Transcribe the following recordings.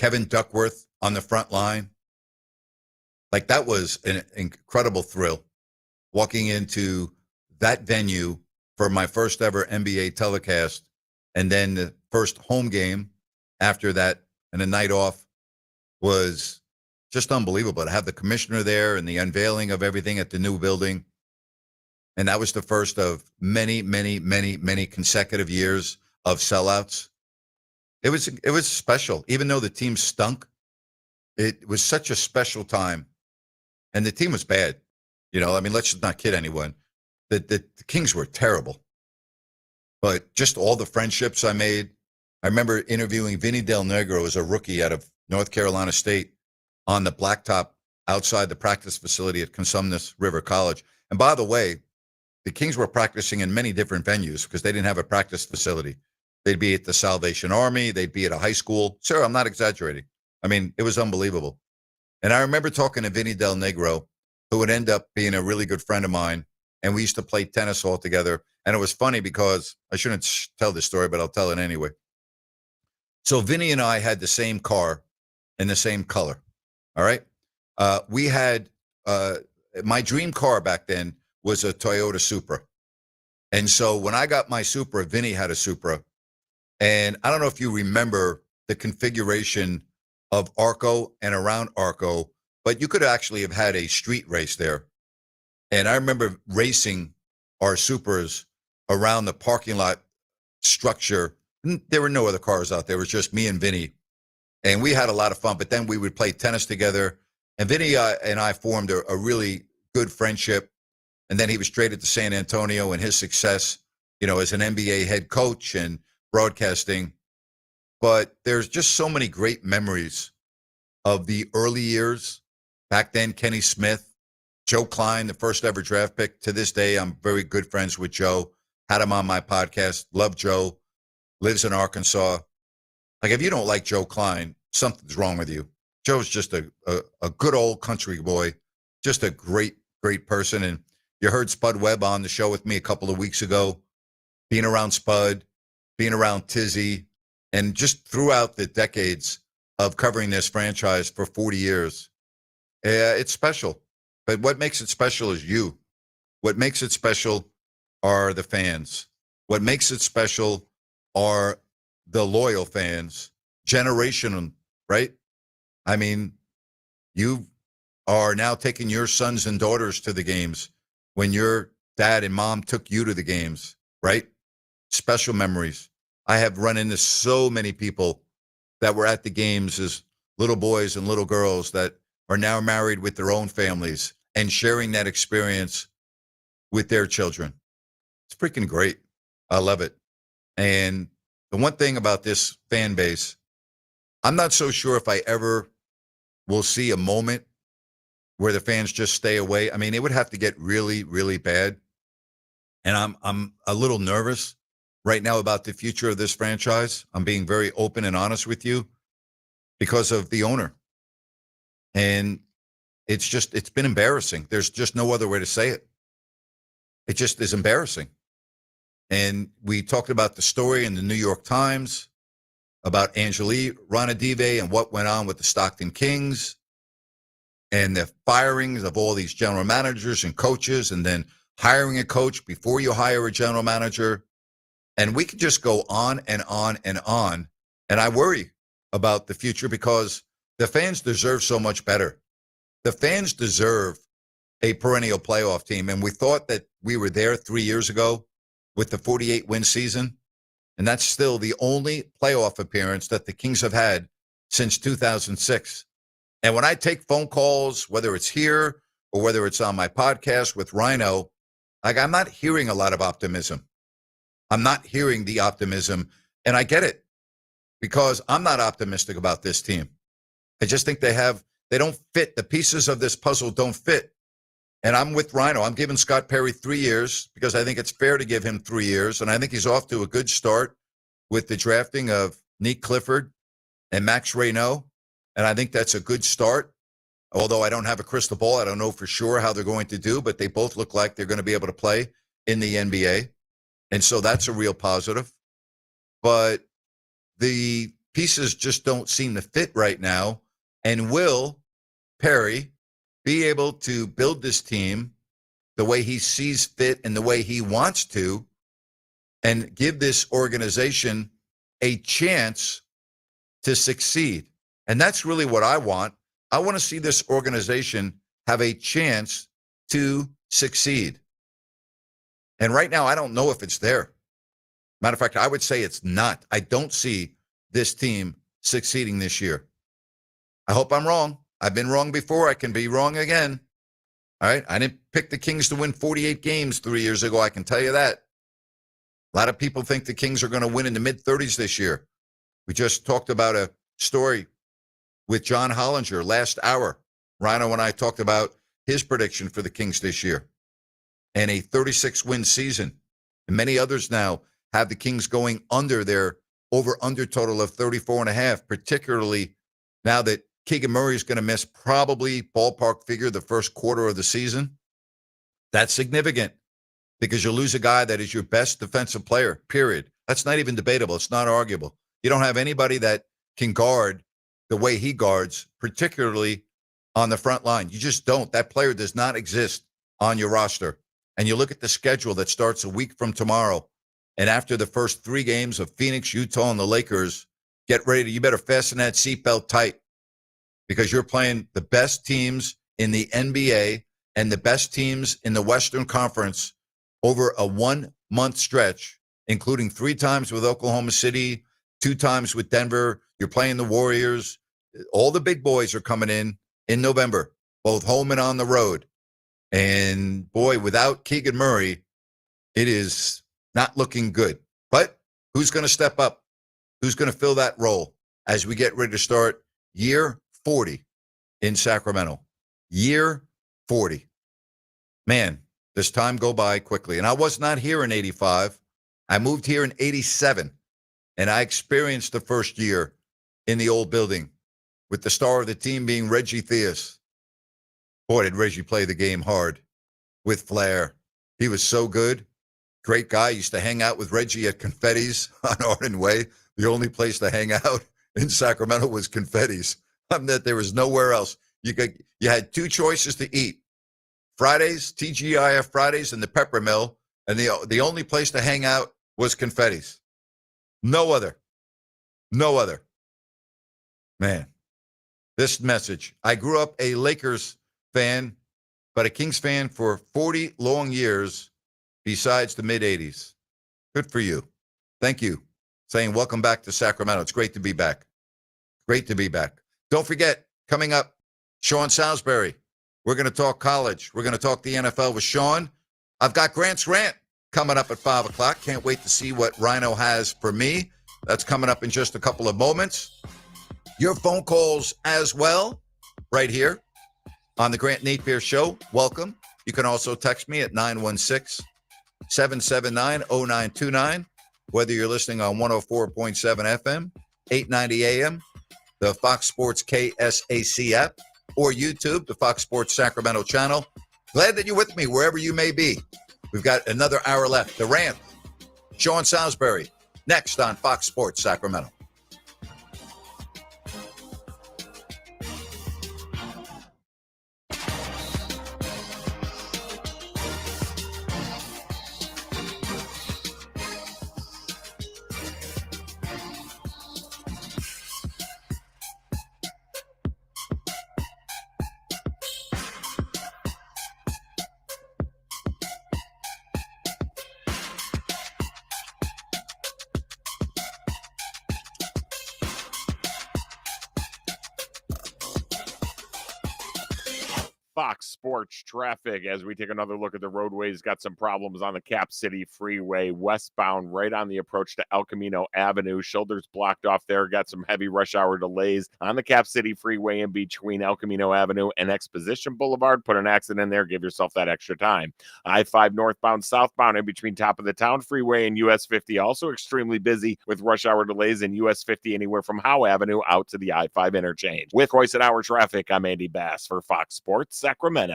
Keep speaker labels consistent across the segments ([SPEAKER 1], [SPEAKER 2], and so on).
[SPEAKER 1] Kevin Duckworth on the front line. Like, that was an incredible thrill walking into that venue for my first ever NBA telecast, and then the first home game after that and a night off was just unbelievable. To have the commissioner there and the unveiling of everything at the new building. And that was the first of many, many, many, many consecutive years of sellouts. It was special. Even though the team stunk, it was such a special time. And the team was bad. You know, I mean, let's just not kid anyone. The Kings were terrible. But just all the friendships I made. I remember interviewing Vinny Del Negro as a rookie out of North Carolina State on the blacktop outside the practice facility at Cosumnes River College. And by the way, the Kings were practicing in many different venues because they didn't have a practice facility. They'd be at the Salvation Army. They'd be at a high school. Sir, I'm not exaggerating. I mean, it was unbelievable. And I remember talking to Vinny Del Negro, who would end up being a really good friend of mine. And we used to play tennis all together. And it was funny because I shouldn't tell this story, but I'll tell it anyway. So Vinny and I had the same car in the same color. All right. We had my dream car back then was a Toyota Supra. And so when I got my Supra, Vinny had a Supra. And I don't know if you remember the configuration of Arco and around Arco, but you could actually have had a street race there. And I remember racing our Supras around the parking lot structure. There were no other cars out there. It was just me and Vinny. And we had a lot of fun, but then we would play tennis together. And Vinny and I formed a really good friendship. And then he was traded to San Antonio, and his success, you know, as an NBA head coach and broadcasting. But there's just so many great memories of the early years. Back then, Kenny Smith, Joe Klein, the first ever draft pick. To this day, I'm very good friends with Joe. Had him on my podcast. Love Joe. Lives in Arkansas. Like, if you don't like Joe Klein, something's wrong with you. Joe's just a good old country boy. Just a great, great person. And you heard Spud Webb on the show with me a couple of weeks ago. Being around Spud, being around Tizzy, and just throughout the decades of covering this franchise for 40 years, it's special. But what makes it special is you. What makes it special are the fans. What makes it special are the loyal fans, generational, right? I mean, you are now taking your sons and daughters to the games when your dad and mom took you to the games, right? Special memories. I have run into so many people that were at the games as little boys and little girls that are now married with their own families and sharing that experience with their children. It's freaking great. I love it. And the one thing about this fan base, I'm not so sure if I ever will see a moment where the fans just stay away. I mean, it would have to get really, really bad. And I'm a little nervous right now about the future of this franchise. I'm being very open and honest with you because of the owner. And it's been embarrassing. There's just no other way to say it. It just is embarrassing. And we talked about the story in the New York Times about Angelique Ronadive and what went on with the Stockton Kings and the firings of all these general managers and coaches, and then hiring a coach before you hire a general manager. And we could just go on and on and on. And I worry about the future because the fans deserve so much better. The fans deserve a perennial playoff team. And we thought that we were there 3 years ago with the 48-win season. And that's still the only playoff appearance that the Kings have had since 2006. And when I take phone calls, whether it's here or whether it's on my podcast with Rhino, like, I'm not hearing a lot of optimism. I'm not hearing the optimism. And I get it because I'm not optimistic about this team. I just think they don't fit. The pieces of this puzzle don't fit. And I'm with Rhino. I'm giving Scott Perry 3 years because I think it's fair to give him 3 years. And I think he's off to a good start with the drafting of Nick Clifford and Max Reynaud. And I think that's a good start. Although I don't have a crystal ball, I don't know for sure how they're going to do, but they both look like they're going to be able to play in the NBA. And so that's a real positive. But the pieces just don't seem to fit right now. And will Perry be able to build this team the way he sees fit and the way he wants to, and give this organization a chance to succeed? And that's really what I want. I want to see this organization have a chance to succeed. And right now, I don't know if it's there. Matter of fact, I would say it's not. I don't see this team succeeding this year. I hope I'm wrong. I've been wrong before. I can be wrong again. All right. I didn't pick the Kings to win 48 games 3 years ago. I can tell you that. A lot of people think the Kings are going to win in the mid-30s this year. We just talked about a story with John Hollinger last hour. Rhino and I talked about his prediction for the Kings this year and a 36-win season. And many others now have the Kings going under their over-under total of 34.5, particularly now that Keegan Murray is going to miss probably ballpark figure the first quarter of the season. That's significant because you lose a guy that is your best defensive player, period. That's not even debatable. It's not arguable. You don't have anybody that can guard the way he guards, particularly on the front line. You just don't. That player does not exist on your roster. And you look at the schedule that starts a week from tomorrow, and after the first 3 games of Phoenix, Utah, and the Lakers, get ready. You better fasten that seatbelt tight because you're playing the best teams in the NBA and the best teams in the Western Conference over a 1-month stretch, including 3 times with Oklahoma City, 2 times with Denver. You're playing the Warriors. All the big boys are coming in November, both home and on the road. And boy, without Keegan Murray, it is not looking good. But who's going to step up? Who's going to fill that role as we get ready to start year 40 in Sacramento? Year 40. Man, does time go by quickly. And I was not here in 85. I moved here in 87. And I experienced the first year in the old building with the star of the team being Reggie Theus. Boy, did Reggie play the game hard with flair. He was so good. Great guy. Used to hang out with Reggie at Confetti's on Arden Way. The only place to hang out in Sacramento was Confetti's. That there was nowhere else. You had 2 choices to eat. Fridays, TGIF Fridays, and the Pepper Mill. And the only place to hang out was Confetti's. No other. No other. Man, this message. I grew up a Lakers fan, but a Kings fan for 40 long years besides the mid-'80s. Good for you. Thank you. Saying welcome back to Sacramento. It's great to be back. Great to be back. Don't forget, coming up, Sean Salisbury. We're going to talk college. We're going to talk the NFL with Sean. I've got Grant's Rant coming up at 5 o'clock. Can't wait to see what Rhino has for me. That's coming up in just a couple of moments. Your phone calls as well, right here on the Grant Napear Show. Welcome. You can also text me at 916-779-0929, whether you're listening on 104.7 FM, 890 AM, the Fox Sports KSAC app, or YouTube, the Fox Sports Sacramento channel. Glad that you're with me wherever you may be. We've got another hour left. The Rant, Sean Salisbury, next on Fox Sports Sacramento.
[SPEAKER 2] Fox Sports traffic as we take another look at the roadways. Got some problems on the Cap City Freeway westbound right on the approach to El Camino Avenue. Shoulders blocked off there. Got some heavy rush hour delays on the Cap City Freeway in between El Camino Avenue and Exposition Boulevard. Put an accident in there. Give yourself that extra time. I-5 northbound, southbound in between Top of the Town Freeway and US 50. Also extremely busy with rush hour delays in US 50 anywhere from Howe Avenue out to the I-5 interchange. With twice an hour traffic, I'm Andy Bass for Fox Sports Sacramento.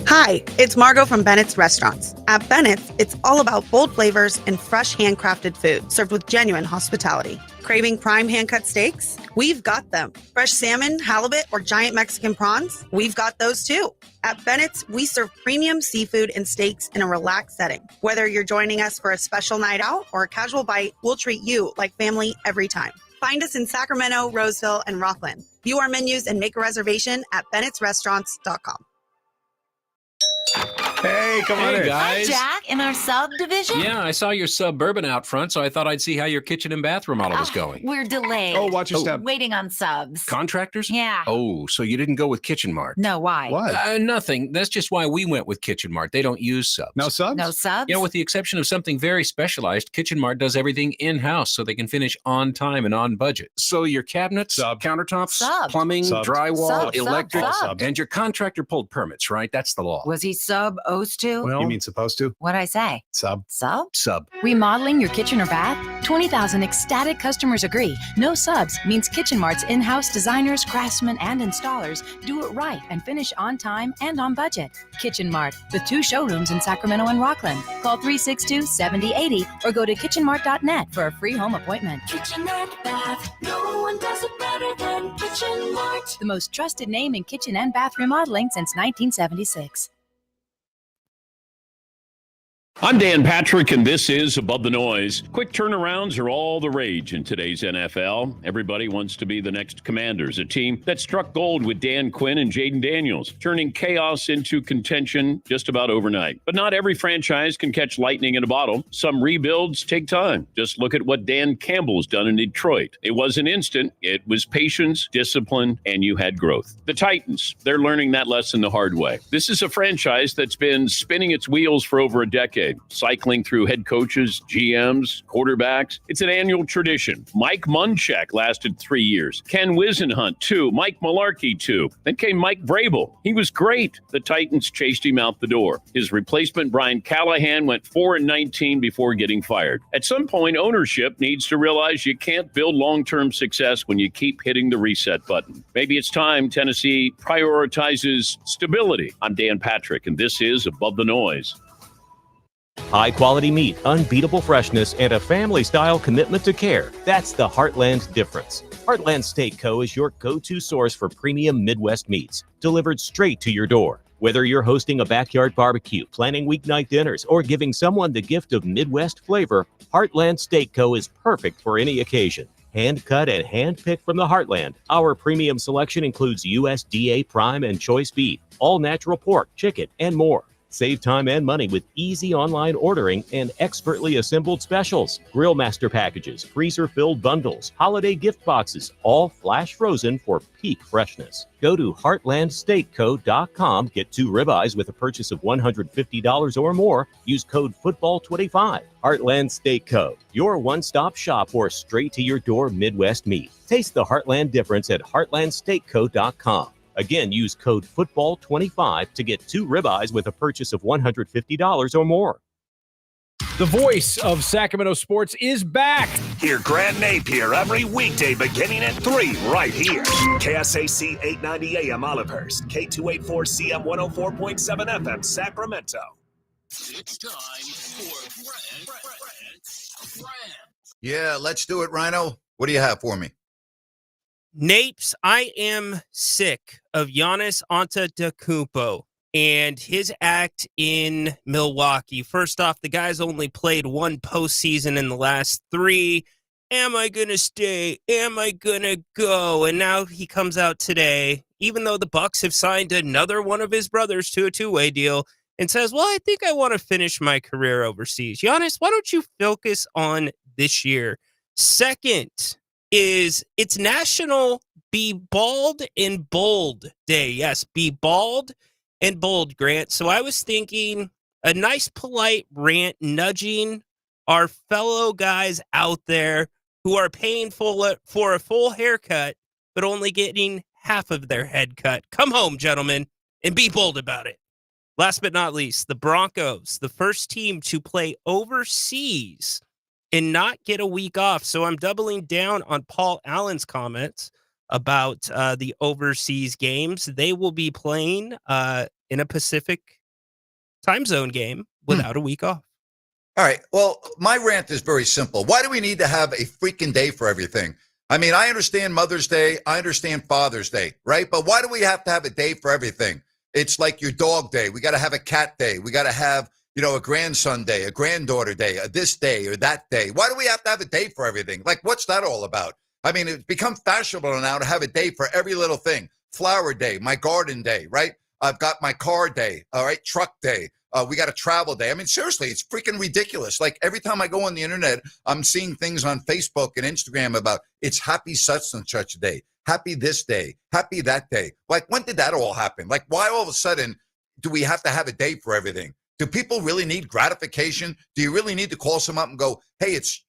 [SPEAKER 3] Hi, it's Margot from Bennett's Restaurants. At Bennett's, it's all about bold flavors and fresh handcrafted food served with genuine hospitality. Craving prime hand-cut steaks? We've got them. Fresh salmon, halibut, or giant Mexican prawns? We've got those too. At Bennett's, we serve premium seafood and steaks in a relaxed setting. Whether you're joining us for a special night out or a casual bite, we'll treat you like family every time. Find us in Sacramento, Roseville, and Rockland. View our menus and make a reservation at bennettsrestaurants.com.
[SPEAKER 4] Hey, come on in.
[SPEAKER 5] Guys.
[SPEAKER 6] Hi, Jack. In our subdivision?
[SPEAKER 5] Yeah, I saw your Suburban out front, so I thought I'd see how your kitchen and bath remodel was going.
[SPEAKER 6] We're delayed.
[SPEAKER 4] Oh, watch your step.
[SPEAKER 6] Waiting on subs.
[SPEAKER 5] Contractors?
[SPEAKER 6] Yeah.
[SPEAKER 5] Oh, so you didn't go with Kitchen Mart?
[SPEAKER 6] No, why?
[SPEAKER 4] What?
[SPEAKER 5] Nothing. That's just why we went with Kitchen Mart. They don't use subs.
[SPEAKER 4] No subs?
[SPEAKER 6] No subs?
[SPEAKER 5] You know, with the exception of something very specialized, Kitchen Mart does everything in-house so they can finish on time and on budget. So your cabinets,
[SPEAKER 4] Sub.
[SPEAKER 5] countertops,
[SPEAKER 6] Sub.
[SPEAKER 5] plumbing,
[SPEAKER 4] Sub.
[SPEAKER 5] drywall,
[SPEAKER 6] Sub,
[SPEAKER 5] electric,
[SPEAKER 6] sub.
[SPEAKER 5] and your contractor pulled permits, right? That's the law.
[SPEAKER 6] Was he supposed to?
[SPEAKER 5] Well,
[SPEAKER 4] You mean supposed to?
[SPEAKER 6] What'd I say?
[SPEAKER 4] Sub.
[SPEAKER 6] Sub?
[SPEAKER 5] sub.
[SPEAKER 7] Remodeling your kitchen or bath? 20,000 ecstatic customers agree. No subs means Kitchen Mart's in-house designers, craftsmen, and installers do it right and finish on time and on budget. Kitchen Mart, with 2 showrooms in Sacramento and Rockland. Call 362-7080 or go to kitchenmart.net for a free home appointment.
[SPEAKER 8] Kitchen and bath, no one does it better than Kitchen Mart.
[SPEAKER 7] The most trusted name in kitchen and bath remodeling since 1976.
[SPEAKER 9] I'm Dan Patrick, and this is Above the Noise. Quick turnarounds are all the rage in today's NFL. Everybody wants to be the next Commanders, a team that struck gold with Dan Quinn and Jaden Daniels, turning chaos into contention just about overnight. But not every franchise can catch lightning in a bottle. Some rebuilds take time. Just look at what Dan Campbell's done in Detroit. It wasn't instant. It was patience, discipline, and you had growth. The Titans, they're learning that lesson the hard way. This is a franchise that's been spinning its wheels for over a decade. Cycling through head coaches, GMs, quarterbacks. It's an annual tradition. Mike Munchak lasted 3 years. Ken Wisenhunt, 2. Mike Mularkey, 2. Then came Mike Vrabel. He was great. The Titans chased him out the door. His replacement, Brian Callahan, went 4-19 before getting fired. At some point, ownership needs to realize you can't build long-term success when you keep hitting the reset button. Maybe it's time Tennessee prioritizes stability. I'm Dan Patrick, and this is Above the Noise.
[SPEAKER 10] High quality meat, unbeatable freshness, and a family style commitment to care. That's the Heartland difference. Heartland Steak Co. is your go-to source for premium Midwest meats, delivered straight to your door. Whether you're hosting a backyard barbecue, planning weeknight dinners, or giving someone the gift of Midwest flavor, Heartland Steak Co. is perfect for any occasion. Hand cut and hand picked from the Heartland. Our premium selection includes USDA prime and choice beef, all natural pork, chicken, and more. Save time and money with easy online ordering and expertly assembled specials, grill master packages, freezer-filled bundles, holiday gift boxes, all flash frozen for peak freshness. Go to heartlandsteakco.com, get 2 ribeyes with a purchase of $150 or more. Use code FOOTBALL25. Heartland Steak Co., your one-stop shop for straight-to-your-door Midwest meat. Taste the Heartland difference at heartlandsteakco.com. Again, use code FOOTBALL25 to get 2 ribeyes with a purchase of $150 or more.
[SPEAKER 11] The voice of Sacramento sports is back.
[SPEAKER 12] Hear Grant Napear every weekday beginning at 3 right here. KSAC 890 AM Olivehurst, K284CM 104.7 FM Sacramento.
[SPEAKER 8] It's time for Grant.
[SPEAKER 1] Yeah, let's do it, Rhino. What do you have for me?
[SPEAKER 13] Napes, I am sick of Giannis Antetokounmpo and his act in Milwaukee. First off, the guy's only played 1 postseason in the last 3. Am I going to stay? Am I going to go? And now he comes out today, even though the Bucks have signed another one of his brothers to a 2-way deal, and says, well, I think I want to finish my career overseas. Giannis, why don't you focus on this year? Second, it's National Be Bald and Bold Day. Yes, be bald and bold, Grant. So I was thinking a nice polite rant nudging our fellow guys out there who are paying for a full haircut, but only getting half of their head cut. Come home, gentlemen, and be bold about it. Last but not least, the Broncos, the first team to play overseas and not get a week off. So I'm doubling down on Paul Allen's comments about the overseas games. They will be playing in a Pacific time zone game without a week off.
[SPEAKER 1] All right. Well, my rant is very simple. Why do we need to have a freaking day for everything? I mean, I understand Mother's Day. I understand Father's Day, right? But why do we have to have a day for everything? It's like your dog day. We got to have a cat day. We got to have, a grandson day, a granddaughter day, this day or that day. Why do we have to have a day for everything? Like, what's that all about? I mean, it's become fashionable now to have a day for every little thing. Flower day, my garden day, right? I've got my car day, all right, truck day. We got a travel day. I mean, seriously, it's freaking ridiculous. Like every time I go on the internet, I'm seeing things on Facebook and Instagram about it's happy such and such a day, happy this day, happy that day. Like, when did that all happen? Like, why all of a sudden do we have to have a day for everything? Do people really need gratification? Do you really need to call someone up and go, hey, it's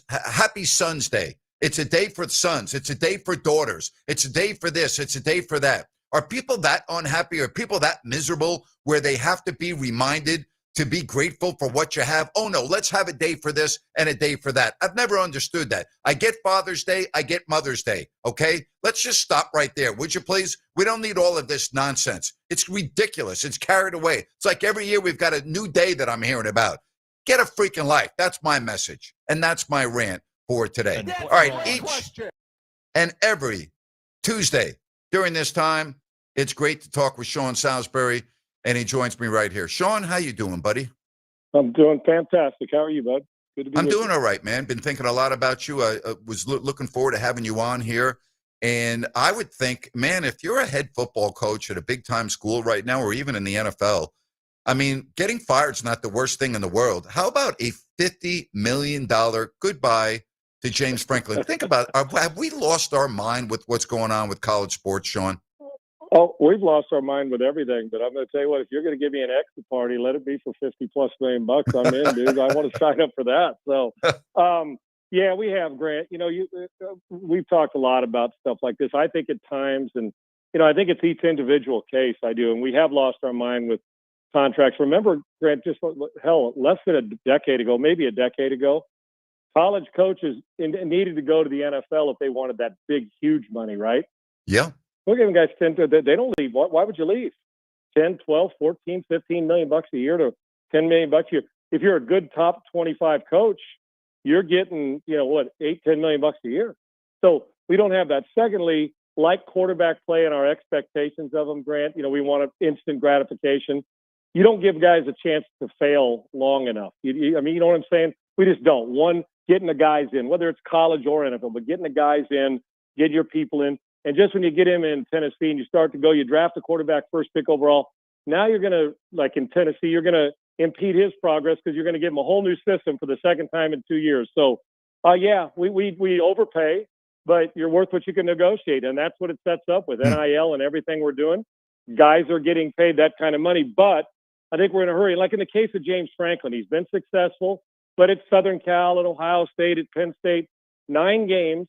[SPEAKER 1] Happy Sons Day. It's a day for sons. It's a day for daughters. It's a day for this. It's a day for that. Are people that unhappy? Are people that miserable where they have to be reminded to be grateful for what you have? Oh, no, let's have a day for this and a day for that. I've never understood that. I get Father's Day. I get Mother's Day. Okay, let's just stop right there. Would you please? We don't need all of this nonsense. It's ridiculous. It's carried away. It's like every year we've got a new day that I'm hearing about. Get a freaking life. That's my message. And that's my rant for today. All right, each and every Tuesday during this time, it's great to talk with Sean Salisbury, and he joins me right here. Sean, how you doing, buddy?
[SPEAKER 14] I'm doing fantastic. How are you, bud? Good to be
[SPEAKER 1] I'm
[SPEAKER 14] with
[SPEAKER 1] doing
[SPEAKER 14] you.
[SPEAKER 1] all right, man. Been thinking a lot about you. I was looking forward to having you on here. And I would think, man, if you're a head football coach at a big-time school right now or even in the NFL, I mean, getting fired is not the worst thing in the world. How about a $50 million goodbye to James Franklin? Think about it. Have we lost our mind with what's going on with college sports, Sean?
[SPEAKER 14] Oh, we've lost our mind with everything, but I'm going to tell you what, if you're going to give me an extra party, let it be for $50+ million. I'm in, dude. I want to sign up for that. So, yeah, we have, Grant. We've talked a lot about stuff like this. I think at times, and, I think it's each individual case. I do. And we have lost our mind with contracts. Remember, Grant, just less than a decade ago, maybe a decade ago, college coaches needed to go to the NFL if they wanted that big, huge money, right?
[SPEAKER 1] Yeah.
[SPEAKER 14] We're giving guys they don't leave. Why would you leave? 10, 12, 14, 15 million bucks a year to 10 million bucks a year. If you're a good top 25 coach, you're getting, 8, 10 million bucks a year. So we don't have that. Secondly, like quarterback play and our expectations of them, Grant, we want instant gratification. You don't give guys a chance to fail long enough. You know what I'm saying? We just don't. One, getting the guys in, whether it's college or NFL, but getting the guys in, get your people in. And just when you get him in Tennessee and you start to go, you draft the quarterback first pick overall. Now you're going to, like in Tennessee, you're going to impede his progress because you're going to give him a whole new system for the second time in 2 years. So, yeah, we overpay, but you're worth what you can negotiate. And that's what it sets up with NIL and everything we're doing. Guys are getting paid that kind of money. But I think we're in a hurry. Like in the case of James Franklin, he's been successful, but at Southern Cal, at Ohio State, at Penn State, 9 games,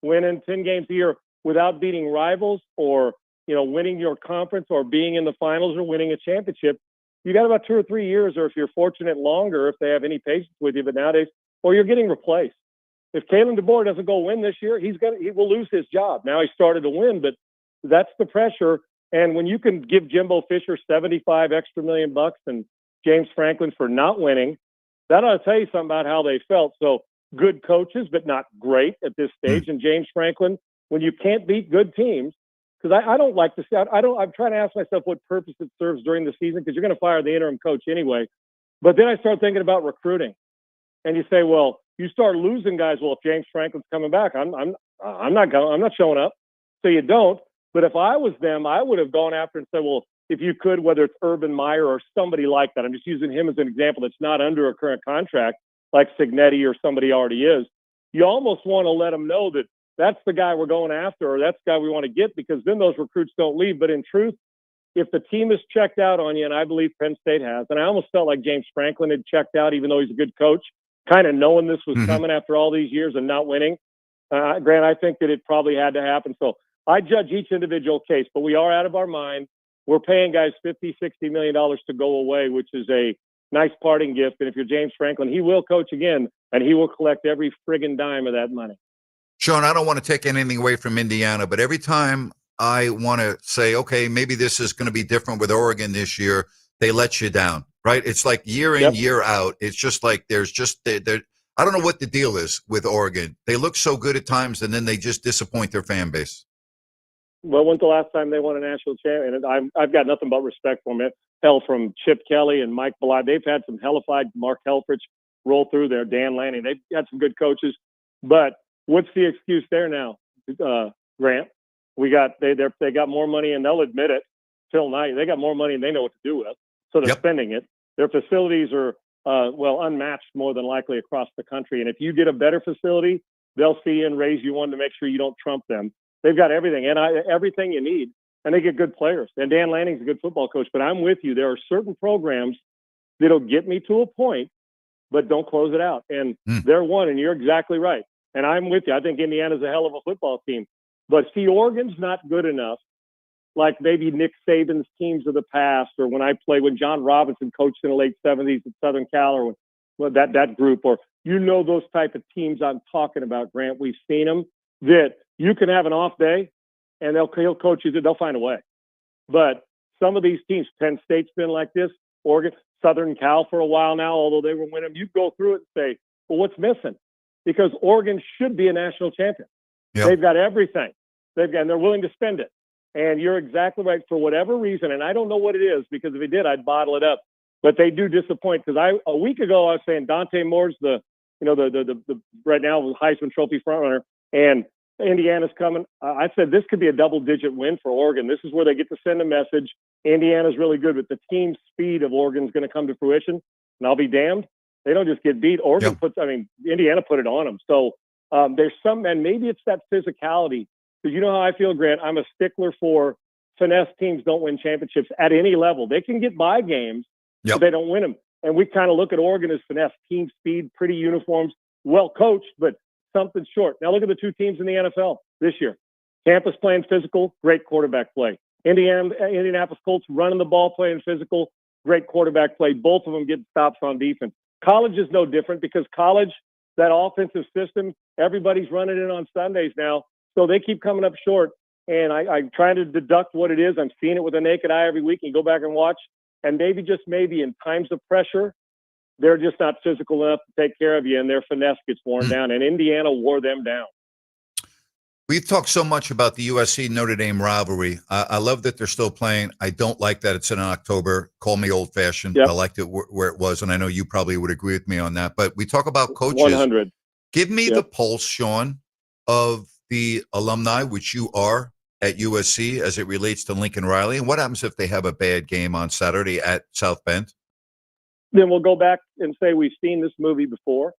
[SPEAKER 14] winning 10 games a year, without beating rivals or, winning your conference or being in the finals or winning a championship, you got about 2 or 3 years, or if you're fortunate, longer, if they have any patience with you. But nowadays, or you're getting replaced. If Kalen DeBoer doesn't go win this year, he will lose his job. Now he started to win, but that's the pressure. And when you can give Jimbo Fisher 75 extra million bucks and James Franklin for not winning, that ought to tell you something about how they felt. So good coaches, but not great at this stage. And James Franklin, when you can't beat good teams, because I don't like to see, I'm trying to ask myself what purpose it serves during the season, because you're going to fire the interim coach anyway. But then I start thinking about recruiting, and you say, well, you start losing guys. Well, if James Franklin's coming back, I'm not showing up. So you don't. But if I was them, I would have gone after and said, well, if you could, whether it's Urban Meyer or somebody like that, I'm just using him as an example that's not under a current contract, like Signetti or somebody already is. You almost want to let them know that that's the guy we're going after, or that's the guy we want to get, because then those recruits don't leave. But in truth, if the team has checked out on you, and I believe Penn State has, and I almost felt like James Franklin had checked out, even though he's a good coach, kind of knowing this was coming after all these years and not winning. Grant, I think that it probably had to happen. So I judge each individual case, but we are out of our mind. We're paying guys $50, $60 million to go away, which is a nice parting gift. And if you're James Franklin, he will coach again, and he will collect every friggin' dime of that money.
[SPEAKER 1] Sean, I don't want to take anything away from Indiana, but every time I want to say, okay, maybe this is going to be different with Oregon this year, they let you down, right? It's like year in, year out. It's just like I don't know what the deal is with Oregon. They look so good at times, and then they just disappoint their fan base.
[SPEAKER 14] Well, when's the last time they won a national champion? And I've got nothing but respect for them. Hell, from Chip Kelly and Mike Belay, they've had some hellified Mark Helfrich roll through there, Dan Lanning. They've got some good coaches. But what's the excuse there now, Grant? They got more money, and they'll admit it. Phil Knight, they got more money, and they know what to do with, so they're spending it. Their facilities are unmatched more than likely across the country. And if you get a better facility, they'll see you and raise you one to make sure you don't trump them. They've got everything, and everything you need, and they get good players. And Dan Lanning's a good football coach, but I'm with you. There are certain programs that'll get me to a point, but don't close it out. And they're one, and you're exactly right. And I'm with you. I think Indiana's a hell of a football team. But see, Oregon's not good enough, like maybe Nick Saban's teams of the past, or when John Robinson coached in the late 70s at Southern Cal, or that group, or those type of teams I'm talking about, Grant. We've seen them that you can have an off day, and he'll coach you. They'll find a way. But some of these teams, Penn State's been like this, Oregon, Southern Cal for a while now, although they were winning. You go through it and say, well, what's missing? Because Oregon should be a national champion. Yep. They've got everything. And they're willing to spend it. And you're exactly right for whatever reason. And I don't know what it is, because if it did, I'd bottle it up. But they do disappoint, because a week ago I was saying Dante Moore's the right now Heisman Trophy frontrunner, and Indiana's coming. I said this could be a double-digit win for Oregon. This is where they get to send a message. Indiana's really good, but the team speed of Oregon's going to come to fruition. And I'll be damned, they don't just get beat. Indiana put it on them. So there's and maybe it's that physicality. Because you know how I feel, Grant. I'm a stickler for finesse teams don't win championships at any level. They can get by games, but they don't win them. And we kind of look at Oregon as finesse, team speed, pretty uniforms, well coached, but something short. Now look at the two teams in the NFL this year. Tampa's playing physical, great quarterback play. Indianapolis Colts running the ball, playing physical, great quarterback play. Both of them getting stops on defense. College is no different, because college, that offensive system, everybody's running it on Sundays now. So they keep coming up short, and I'm trying to deduct what it is. I'm seeing it with a naked eye every week, and you go back and watch, and maybe in times of pressure, they're just not physical enough to take care of you, and their finesse gets worn down, and Indiana wore them down.
[SPEAKER 1] We've talked so much about the USC-Notre Dame rivalry. I love that they're still playing. I don't like that it's in October. Call me old-fashioned. I liked it where it was, and I know you probably would agree with me on that. But we talk about coaches.
[SPEAKER 14] 100.
[SPEAKER 1] Give me the pulse, Sean, of the alumni, which you are at USC, as it relates to Lincoln Riley. And what happens if they have a bad game on Saturday at South Bend?
[SPEAKER 14] Then we'll go back and say we've seen this movie before,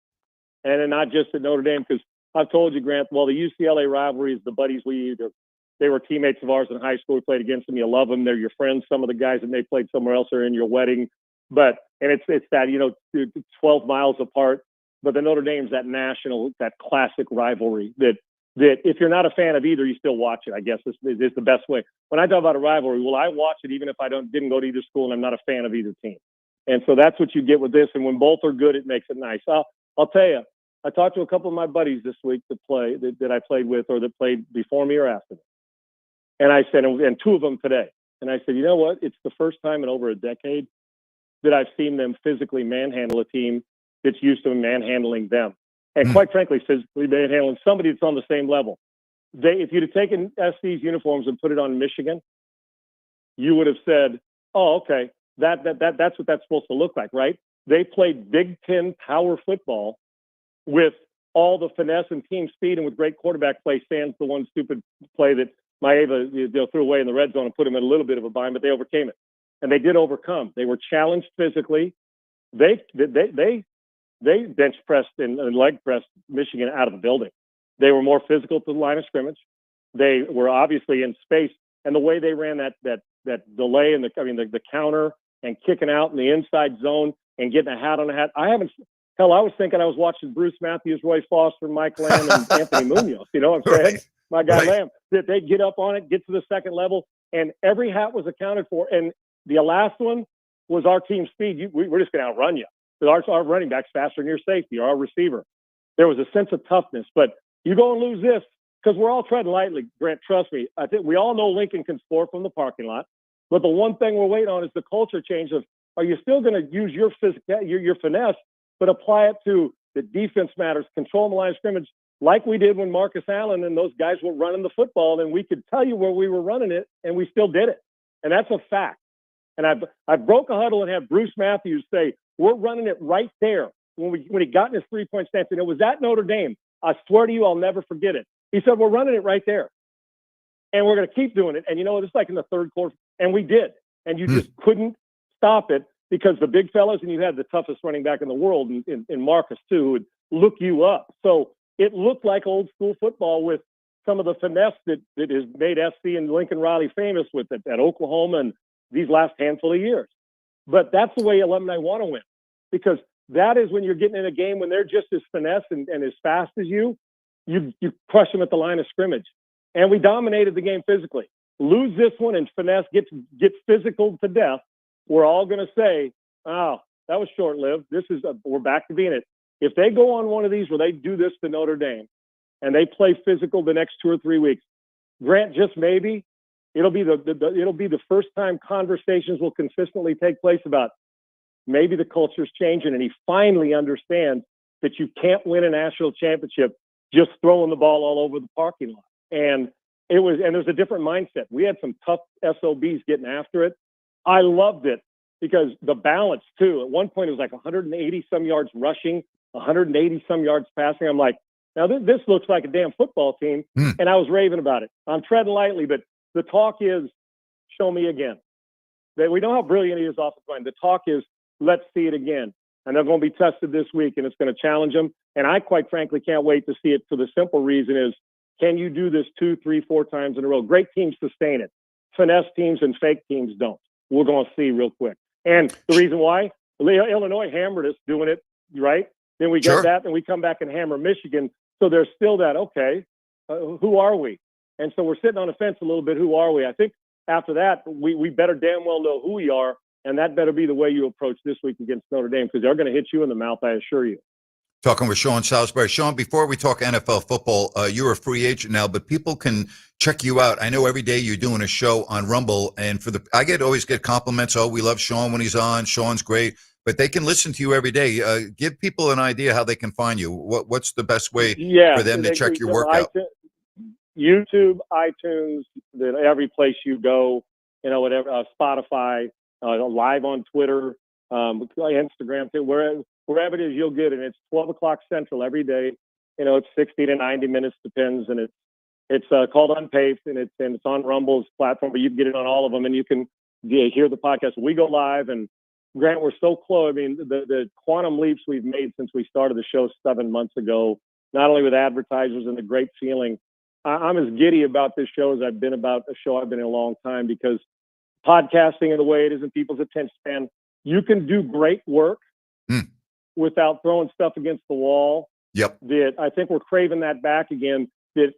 [SPEAKER 14] and not just at Notre Dame, because I've told you, Grant, well, the UCLA rivalry is the buddies they were teammates of ours in high school. We played against them. You love them. They're your friends. Some of the guys that they played somewhere else are in your wedding. And it's that, 12 miles apart. But the Notre Dame's that that classic rivalry that if you're not a fan of either, you still watch it, I guess is the best way. When I talk about a rivalry, well, I watch it even if I didn't go to either school and I'm not a fan of either team. And so that's what you get with this. And when both are good, it makes it nice. I'll tell you, I talked to a couple of my buddies this week that I played with, or that played before me or after me. And I said, and two of them today. And I said, you know what? It's the first time in over a decade that I've seen them physically manhandle a team that's used to manhandling them. And quite frankly, physically manhandling somebody that's on the same level. If you'd have taken SC's uniforms and put it on Michigan, you would have said, oh, okay, that's what that's supposed to look like, right? They played Big Ten power football with all the finesse and team speed and with great quarterback play, sans the one stupid play that Maeva threw away in the red zone and put them in a little bit of a bind, but they overcame it. And they did overcome. They were challenged physically. They bench pressed and leg pressed Michigan out of the building. They were more physical to the line of scrimmage. They were obviously in space, and the way they ran that delay and the counter and kicking out in the inside zone and getting a hat on a hat. I was thinking I was watching Bruce Matthews, Roy Foster, Mike Lamb, and Anthony Munoz. You know what I'm saying? My guy Lamb. That they get up on it, get to the second level, and every hat was accounted for. And the last one was our team speed. We're just going to outrun you. Our running back's faster than your safety or our receiver. There was a sense of toughness, but you go and lose this, because we're all treading lightly, Grant, trust me. I think we all know Lincoln can score from the parking lot. But the one thing we're waiting on is the culture change of, are you still going to use your finesse, but apply it to the defense matters, control the line of scrimmage, like we did when Marcus Allen and those guys were running the football, and we could tell you where we were running it, and we still did it. And that's a fact. And I broke a huddle and had Bruce Matthews say, we're running it right there when he got in his three-point stance. And it was at Notre Dame. I swear to you, I'll never forget it. He said, we're running it right there. And we're going to keep doing it. And, it's like in the third quarter. And we did. And you just couldn't stop it because the big fellas, and you had the toughest running back in the world in Marcus, too, who would look you up. So it looked like old school football with some of the finesse that has made SC and Lincoln Riley famous with it at Oklahoma and these last handful of years. But that's the way alumni want to win, because that is when you're getting in a game when they're just as finesse and as fast as you crush them at the line of scrimmage. And we dominated the game physically. Lose this one and finesse gets physical to death. We're all going to say, oh, that was short-lived. We're back to being it. If they go on one of these where they do this to Notre Dame and they play physical the next 2 or 3 weeks, Grant, just maybe, it'll be the first time conversations will consistently take place about maybe the culture's changing, and he finally understands that you can't win a national championship just throwing the ball all over the parking lot. And there's a different mindset. We had some tough SOBs getting after it. I loved it because the balance too. At one point it was like 180 some yards rushing, 180 some yards passing. I'm like, now this looks like a damn football team. And I was raving about it. I'm treading lightly, but the talk is, show me again. We know how brilliant he is off the line. The talk is, let's see it again. And they're going to be tested this week, and it's going to challenge them. And I, quite frankly, can't wait to see it for the simple reason is, can you do this 2, 3, 4 times in a row? Great teams sustain it. Finesse teams and fake teams don't. We're going to see real quick. And the reason why, Illinois hammered us doing it, right? Then we get that, and we come back and hammer Michigan. So there's still that, okay, who are we? And so we're sitting on the fence a little bit. Who are we? I think after that, we better damn well know who we are, and that better be the way you approach this week against Notre Dame, because they're going to hit you in the mouth, I assure you.
[SPEAKER 1] Talking with Sean Salisbury. Sean, before we talk NFL football, you're a free agent now, but people can check you out. I know every day you're doing a show on Rumble, and I always get compliments. Oh, we love Sean when he's on. Sean's great, but they can listen to you every day. Give people an idea how they can find you. What's the best way for them to check your work out?
[SPEAKER 14] YouTube, iTunes, every place you go, whatever, Spotify, live on Twitter, Instagram, wherever it is, you'll get it. It's 12 o'clock Central every day. It's 60 to 90 minutes, depends. And it's called Unpaved, and it's on Rumble's platform, but you can get it on all of them, and you can hear the podcast. We go live, and Grant, we're so close. I mean, the quantum leaps we've made since we started the show 7 months ago, not only with advertisers and the great feeling. I'm as giddy about this show as I've been about a show I've been in a long time, because podcasting and the way it is in people's attention span, you can do great work without throwing stuff against the wall.
[SPEAKER 1] Yep.
[SPEAKER 14] That I think we're craving that back again. That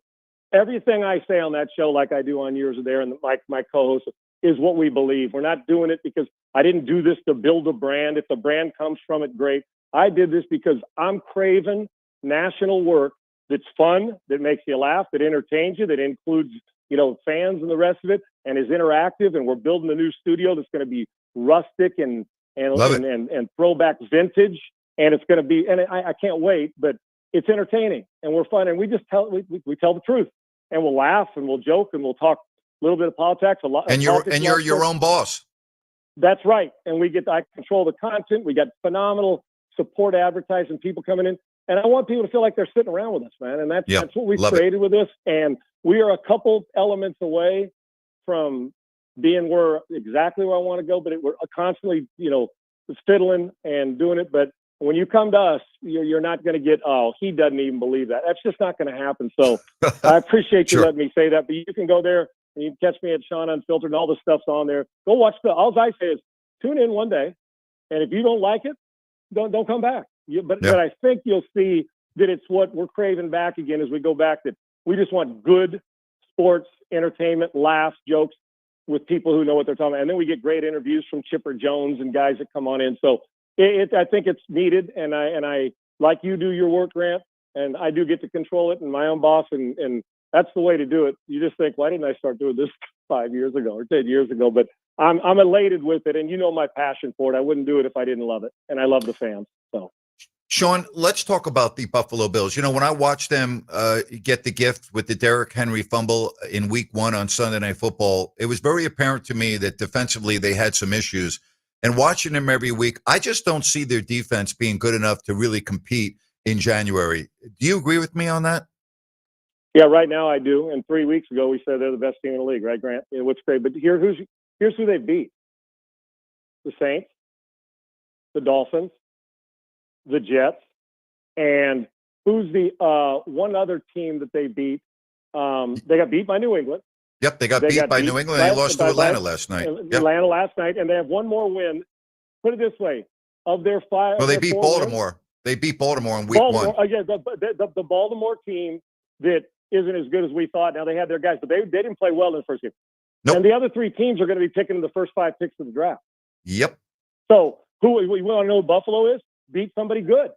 [SPEAKER 14] everything I say on that show, like I do on yours there, and my co-host, is what we believe. We're not doing it because I didn't do this to build a brand. If the brand comes from it, great. I did this because I'm craving national work that's fun, that makes you laugh, that entertains you, that includes, fans and the rest of it, and is interactive. And we're building a new studio that's going to be rustic and throwback vintage. And it's going to be, and I can't wait, but it's entertaining and we're fun. And we just tell the truth, and we'll laugh and we'll joke and we'll talk a little bit of politics, a lot.
[SPEAKER 1] And you're your own boss.
[SPEAKER 14] That's right. And I control the content. We got phenomenal support advertising, people coming in. And I want people to feel like they're sitting around with us, man. And that's what we've created with this. And we are a couple elements away from being exactly where I want to go, but we're constantly, fiddling and doing it. But when you come to us, you're not going to get, he doesn't even believe that. That's just not going to happen. So I appreciate you letting me say that. But you can go there and you can catch me at Sean Unfiltered, and all the stuff's on there. Go watch all I say is tune in one day. And if you don't like it, don't come back. But I think you'll see that it's what we're craving back again as we go back, that we just want good sports, entertainment, laughs, jokes with people who know what they're talking about. And then we get great interviews from Chipper Jones and guys that come on in. So I think it's needed. And I like you do your work, Grant, and I do get to control it and my own boss. And that's the way to do it. You just think, why didn't I start doing this 5 years ago or 10 years ago? But I'm elated with it, and you know my passion for it. I wouldn't do it if I didn't love it, and I love the fans. So,
[SPEAKER 1] Sean, let's talk about the Buffalo Bills. You know, when I watched them get the gift with the Derrick Henry fumble in Week 1 on Sunday Night Football, it was very apparent to me that defensively they had some issues. And watching them every week, I just don't see their defense being good enough to really compete in January. Do you agree with me on that?
[SPEAKER 14] yeah, right now I do. And 3 weeks ago we said they're the best team in the league, right, Grant? Yeah, what's great. But here's who they beat: the Saints, the Dolphins, the Jets, and who's the one other team that they beat? They got beat by New England.
[SPEAKER 1] Yep, they got beat by New England. They lost to Atlanta last night. Yep.
[SPEAKER 14] Atlanta last night, and they have one more win. Put it this way: of their 5,
[SPEAKER 1] well, they beat Baltimore.
[SPEAKER 14] Wins,
[SPEAKER 1] they beat Baltimore in Week 1.
[SPEAKER 14] Yeah, the Baltimore team that isn't as good as we thought. Now they had their guys, but they didn't play well in the first game.
[SPEAKER 1] Nope.
[SPEAKER 14] And the other 3 teams are going to be picking the first 5 picks of the draft.
[SPEAKER 1] Yep.
[SPEAKER 14] So who you want to know who Buffalo is? Beat somebody good.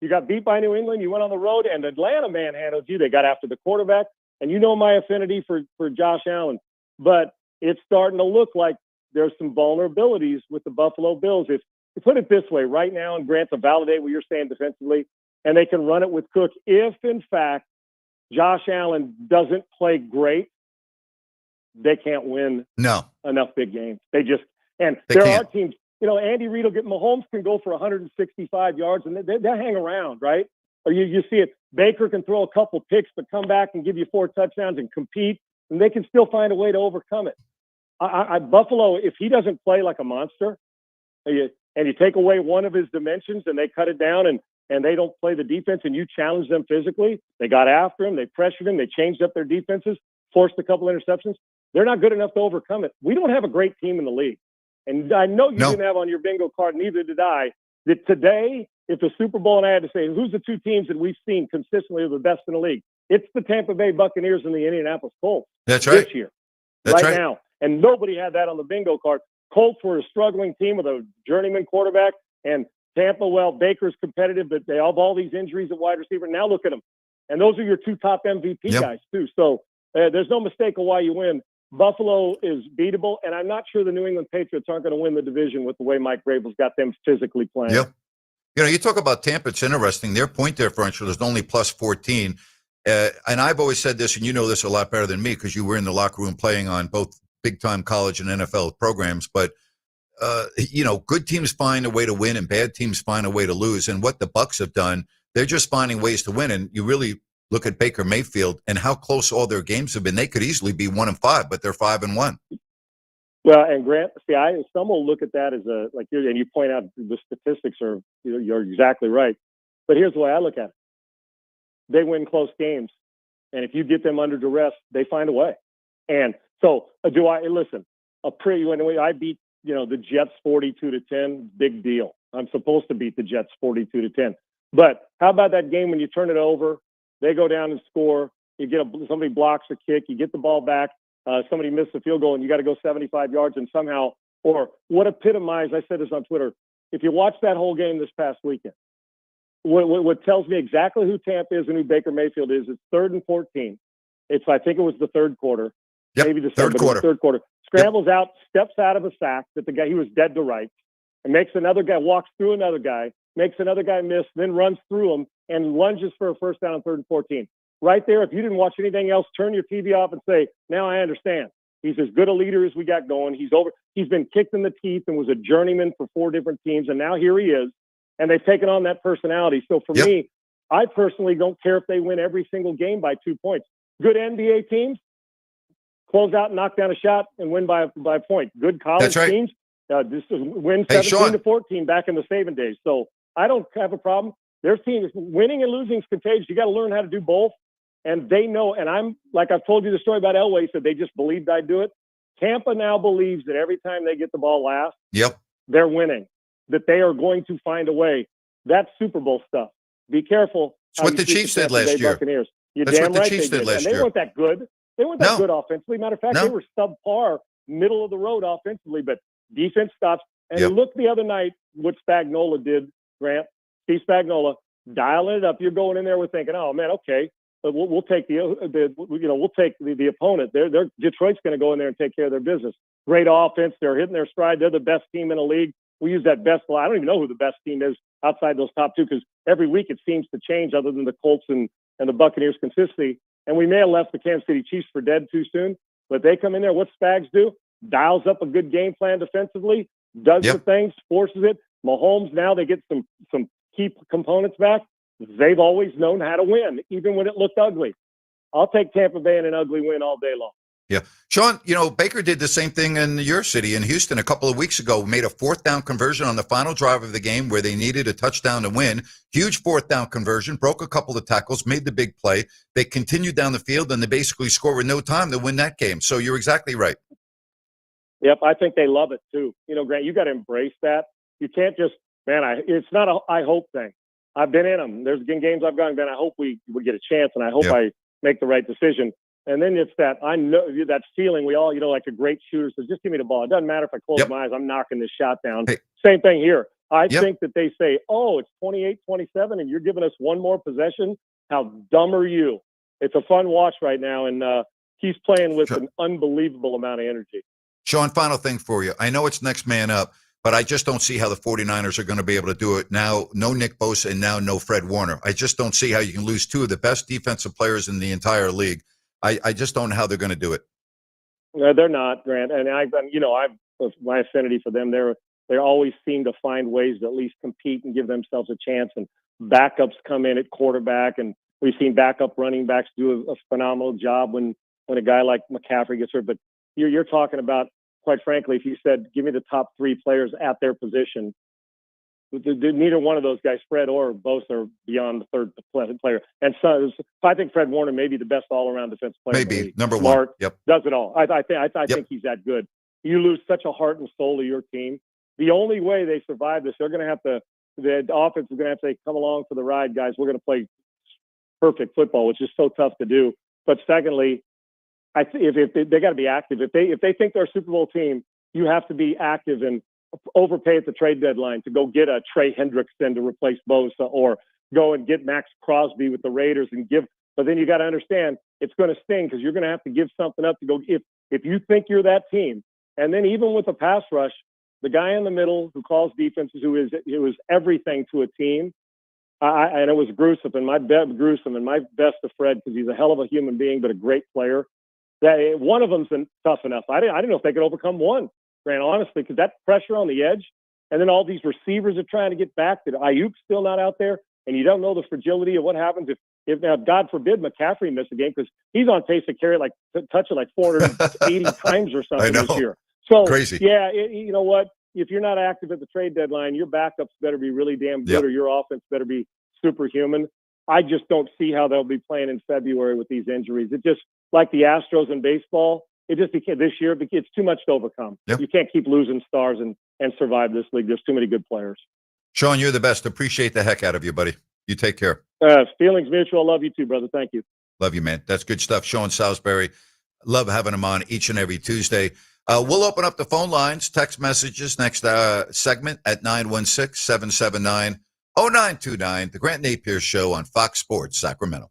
[SPEAKER 14] You got beat by New England. You went on the road, and Atlanta manhandled you. They got after the quarterback. And you know my affinity for Josh Allen. But it's starting to look like there's some vulnerabilities with the Buffalo Bills. If you put it this way, right now, and Grant, to validate what you're saying defensively, and they can run it with Cook, if, in fact, Josh Allen doesn't play great, they can't win enough big games. They are teams, you know, Andy Reid will Mahomes can go for 165 yards, and they hang around, right? Or you see it, Baker can throw a couple picks, but come back and give you 4 touchdowns and compete, and they can still find a way to overcome it. Buffalo, if he doesn't play like a monster, and you take away one of his dimensions and they cut it down and they don't play the defense and you challenge them physically, they got after him, they pressured him, they changed up their defenses, forced a couple interceptions, they're not good enough to overcome it. We don't have a great team in the league. And I know you didn't have on your bingo card, neither did I, that today, if the Super Bowl and I had to say, who's the 2 teams that we've seen consistently are the best in the league? It's the Tampa Bay Buccaneers and the Indianapolis Colts.
[SPEAKER 1] That's right.
[SPEAKER 14] This year.
[SPEAKER 1] That's
[SPEAKER 14] right now. And nobody had that on the bingo card. Colts were a struggling team with a journeyman quarterback, and Tampa, well, Baker's competitive, but they have all these injuries at wide receiver. Now look at them. And those are your 2 top MVP guys, too. So there's no mistake of why you win. Buffalo is beatable, and I'm not sure the New England Patriots aren't going to win the division with the way Mike Vrabel's got them physically playing.
[SPEAKER 1] Yep. You know, you talk about Tampa, it's interesting. Their point differential is only plus 14. And I've always said this, and you know this a lot better than me because you were in the locker room playing on both big-time college and NFL programs. But, you know, good teams find a way to win and bad teams find a way to lose. And what the Bucs have done, they're just finding ways to win. And you really look at Baker Mayfield and how close all their games have been. They could easily be 1-5, but they're 5-1.
[SPEAKER 14] Well, and Grant, see, some will look at that as and you point out the statistics are, you're exactly right. But here's the way I look at it. They win close games. And if you get them under duress, they find a way. And so listen, when I beat, the Jets 42-10, big deal. I'm supposed to beat the Jets 42-10. But how about that game when you turn it over, they go down and score, you get somebody blocks a kick, you get the ball back, somebody missed the field goal and you got to go 75 yards and somehow, or what epitomized, I said this on Twitter, if you watch that whole game this past weekend, what tells me exactly who Tampa is and who Baker Mayfield is, it's 3rd and 14. I think it was the 3rd quarter, maybe the third quarter. Scrambles out, steps out of a sack that the guy, he was dead to rights, and makes another guy, walks through another guy, makes another guy miss, then runs through him and lunges for a first down on 3rd and 14. Right there, if you didn't watch anything else, turn your TV off and say, now I understand. He's as good a leader as we got going. He's been kicked in the teeth and was a journeyman for 4 different teams, and now here he is. And they've taken on that personality. So for me, I personally don't care if they win every single game by 2 points. Good NBA teams close out, knock down a shot, and win by a point. Good college teams win 17-14 back in the Saban days. So I don't have a problem. Their team is winning and losing is contagious. You got to learn how to do both. And they know, and I'm like I've told you the story about Elway, said they just believed I'd do it. Tampa now believes that every time they get the ball last, they're winning, that they are going to find a way. That's Super Bowl stuff. Be careful.
[SPEAKER 1] It's what the Chiefs did last year.
[SPEAKER 14] Buccaneers.
[SPEAKER 1] That's what the Chiefs did last year.
[SPEAKER 14] They weren't that good. They weren't that good offensively. Matter of fact, they were subpar, middle of the road offensively, but defense stops. And look the other night what Spagnuolo did, Grant. Steve Spagnuolo, dialing it up. You're going in there with thinking, oh, man, okay, we'll take we'll take the opponent. They're Detroit's going to go in there and take care of their business. Great offense. They're hitting their stride. They're the best team in the league. We use that best. I don't even know who the best team is outside those top two because every week it seems to change other than the Colts and the Buccaneers consistency. And we may have left the Kansas City Chiefs for dead too soon, but they come in there. What Spags do? Dials up a good game plan defensively, does the things, forces it. Mahomes, now they get some key components back. They've always known how to win, even when it looked ugly. I'll take Tampa Bay in an ugly win all day long.
[SPEAKER 1] Yeah. Sean, Baker did the same thing in your city in Houston a couple of weeks ago, made a 4th down conversion on the final drive of the game where they needed a touchdown to win. Huge 4th down conversion, broke a couple of tackles, made the big play. They continued down the field, and they basically scored with no time to win that game. So you're exactly right.
[SPEAKER 14] Yep, I think they love it too. Grant, you got to embrace that. You can't just, it's not a I hope thing. I've been in them. There's been games I've gone, I hope we get a chance, and I hope I make the right decision. And then it's that I know that feeling we all, like a great shooter says, just give me the ball. It doesn't matter if I close my eyes, I'm knocking this shot down. Hey. Same thing here. I think that they say, oh, it's 28-27 and you're giving us one more possession. How dumb are you? It's a fun watch right now. And he's playing with an unbelievable amount of energy.
[SPEAKER 1] Sean, final thing for you. I know it's next man up, but I just don't see how the 49ers are going to be able to do it now. No Nick Bosa and now no Fred Warner. I just don't see how you can lose 2 of the best defensive players in the entire league. I just don't know how they're going to do it.
[SPEAKER 14] No, they're not, Grant. And I've my affinity for them. They always seem to find ways to at least compete and give themselves a chance. And backups come in at quarterback, and we've seen backup running backs do a phenomenal job when a guy like McCaffrey gets hurt. But you're talking about, quite frankly, if you said, give me the top 3 players at their position, neither one of those guys, Fred or Bosa, are beyond the third player. And so I think Fred Warner may be the best all-around defensive player.
[SPEAKER 1] Maybe number
[SPEAKER 14] Smart,
[SPEAKER 1] 1. Yep,
[SPEAKER 14] does it all. I think he's that good. You lose such a heart and soul of your team. The only way they survive this, they're going to have to. The offense is going to have to say, "Come along for the ride, guys. We're going to play perfect football," which is so tough to do. But secondly, if they got to be active. If they think they're a Super Bowl team, you have to be active and overpay at the trade deadline to go get a Trey Hendrickson to replace Bosa, or go and get Max Crosby with the Raiders and give. But then you got to understand it's going to sting because you're going to have to give something up to go. If you think you're that team, and then even with the pass rush, the guy in the middle who calls defenses, who is everything to a team. And it was gruesome, and my best of Fred, because he's a hell of a human being, but a great player. That one of them's tough enough. I didn't know if they could overcome one, Grant, honestly, because that pressure on the edge, and then all these receivers are trying to get back. That Ayuk's still not out there, and you don't know the fragility of what happens if now, God forbid, McCaffrey missed a game, because he's on pace to carry touch it like 480 times or something this year. So
[SPEAKER 1] crazy.
[SPEAKER 14] Yeah, you know what? If you're not active at the trade deadline, your backups better be really damn good, or your offense better be superhuman. I just don't see how they'll be playing in February with these injuries. It just, like the Astros in baseball, it just became this year. It's too much to overcome. You can't keep losing stars and survive this league. There's too many good players.
[SPEAKER 1] Sean, you're the best. Appreciate the heck out of you, buddy. You take care.
[SPEAKER 14] Feelings mutual. Love you too, brother. Thank you.
[SPEAKER 1] Love you, man. That's good stuff. Sean Salisbury. Love having him on each and every Tuesday. We'll open up the phone lines, text messages next segment at 916-779-0929. The Grant Napear Show on Fox Sports Sacramento.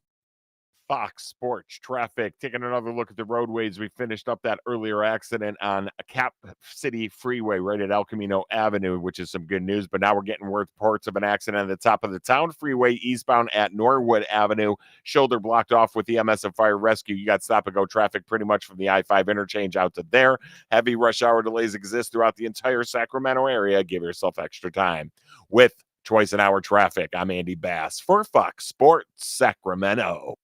[SPEAKER 2] Fox Sports Traffic. Taking another look at the roadways. We finished up that earlier accident on Cap City Freeway right at El Camino Avenue, which is some good news. But now we're getting reports of an accident at the top of the town freeway eastbound at Norwood Avenue. Shoulder blocked off with EMS and fire rescue. You got stop-and-go traffic pretty much from the I-5 interchange out to there. Heavy rush hour delays exist throughout the entire Sacramento area. Give yourself extra time. With twice an hour traffic, I'm Andy Bass for Fox Sports Sacramento.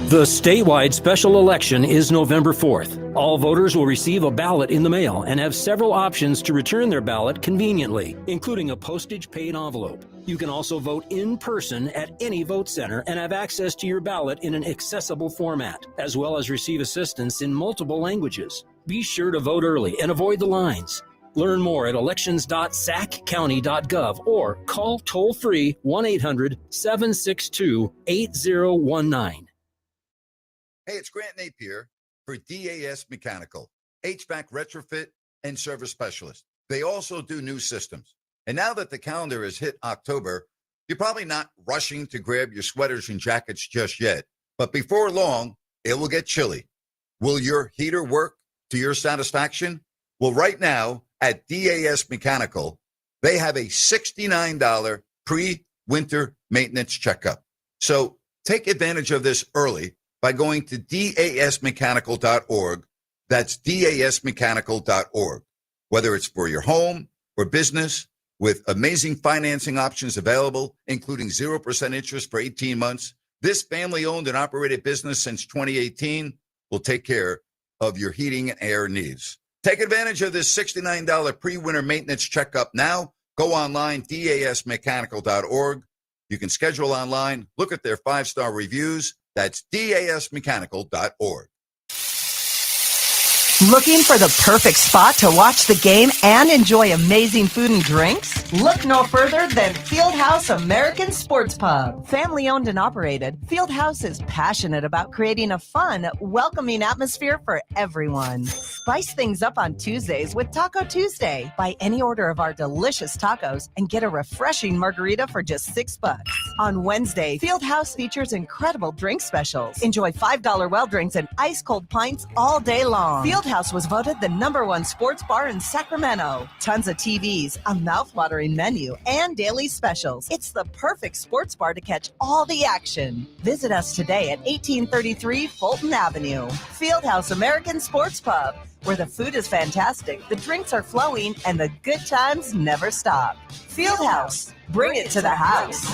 [SPEAKER 15] The statewide special election is November 4th. All voters will receive a ballot in the mail and have several options to return their ballot conveniently, including a postage-paid envelope. You can also vote in person at any vote center and have access to your ballot in an accessible format, as well as receive assistance in multiple languages. Be sure to vote early and avoid the lines. Learn more at elections.saccounty.gov or call toll-free 1-800-762-8019.
[SPEAKER 1] Hey, it's Grant Napear for DAS Mechanical, HVAC retrofit and service specialist. They also do new systems. And now that the calendar has hit October, you're probably not rushing to grab your sweaters and jackets just yet. But before long, it will get chilly. Will your heater work to your satisfaction? Well, right now at DAS Mechanical, they have a $69 pre-winter maintenance checkup. So take advantage of this early by going to dasmechanical.org. That's dasmechanical.org. Whether it's for your home or business, with amazing financing options available, including 0% interest for 18 months, this family-owned and operated business since 2018 will take care of your heating and air needs. Take advantage of this $69 pre-winter maintenance checkup now. Go online, dasmechanical.org. You can schedule online, look at their 5-star reviews. That's dasmechanical.org.
[SPEAKER 16] Looking for the perfect spot to watch the game and enjoy amazing food and drinks? Look no further than Fieldhouse American Sports Pub. Family owned and operated, Fieldhouse is passionate about creating a fun, welcoming atmosphere for everyone. Spice things up on Tuesdays with Taco Tuesday. Buy any order of our delicious tacos and get a refreshing margarita for just $6. On Wednesday, Fieldhouse features incredible drink specials. Enjoy $5 well drinks and ice cold pints all day long. Fieldhouse was voted the #1 sports bar in Sacramento. Tons of TVs, a mouth-watering menu, and daily specials. It's the perfect sports bar to catch all the action. Visit us today at 1833 Fulton Avenue. Fieldhouse American Sports Pub, where the food is fantastic, the drinks are flowing, and the good times never stop. Fieldhouse, bring it to the house.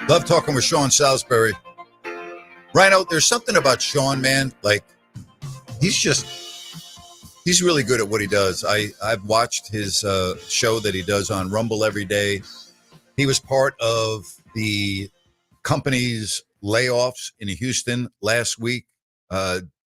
[SPEAKER 1] Love talking with Sean Salisbury. Rhino, there's something about Sean, man. Like, he's really good at what he does. I've watched his show that he does on Rumble every day. He was part of the company's layoffs in Houston last week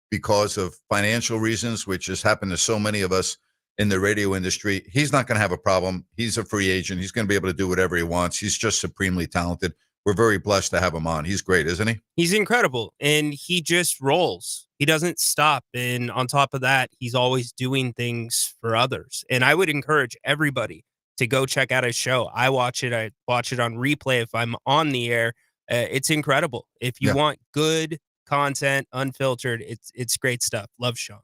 [SPEAKER 1] because of financial reasons, which has happened to so many of us in the radio industry. He's not going to have a problem. He's a free agent. He's going to be able to do whatever he wants. He's just supremely talented. We're very blessed to have him on. He's great, isn't he?
[SPEAKER 13] He's incredible, and he just rolls. He doesn't stop, and on top of that, he's always doing things for others. And I would encourage everybody to go check out his show. I watch it on replay if I'm on the air. It's incredible. If you want good content, unfiltered, it's great stuff. Love Sean.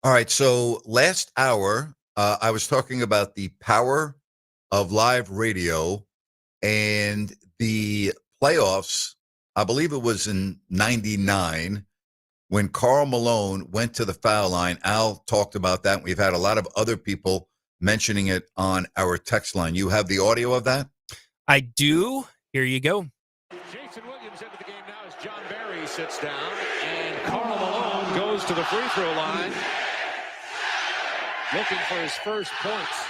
[SPEAKER 1] All right, so last hour, I was talking about the power of live radio and the playoffs. I believe it was in 99 when Karl Malone went to the foul line. Al talked about that. We've had a lot of other people mentioning it on our text line. You have the audio of that?
[SPEAKER 13] I do. Here you go.
[SPEAKER 17] Jason Williams into the game now as John Barry sits down, and Karl Malone goes to the free throw line, looking for his first points.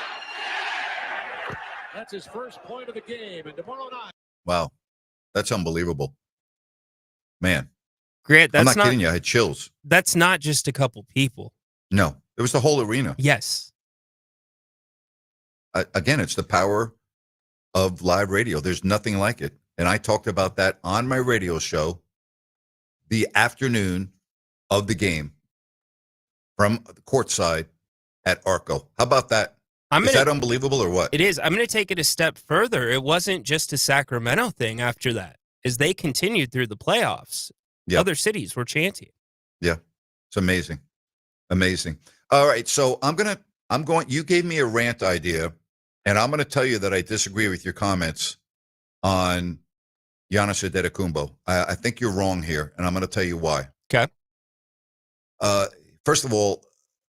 [SPEAKER 17] That's his first point of the game, and tomorrow night.
[SPEAKER 1] Wow, that's unbelievable, man.
[SPEAKER 13] Grant,
[SPEAKER 1] I'm not kidding you. I had chills.
[SPEAKER 13] That's not just a couple people.
[SPEAKER 1] No, it was the whole arena.
[SPEAKER 13] Yes.
[SPEAKER 1] Again, it's the power of live radio. There's nothing like it. And I talked about that on my radio show the afternoon of the game from the courtside at Arco. How about that? Is that unbelievable or what?
[SPEAKER 13] It is. I'm going to take it a step further. It wasn't just a Sacramento thing after that. As they continued through the playoffs, other cities were chanting.
[SPEAKER 1] Yeah, it's amazing. Amazing. All right, so you gave me a rant idea, and I'm going to tell you that I disagree with your comments on Giannis Antetokounmpo. I think you're wrong here, and I'm going to tell you why.
[SPEAKER 13] Okay.
[SPEAKER 1] First of all,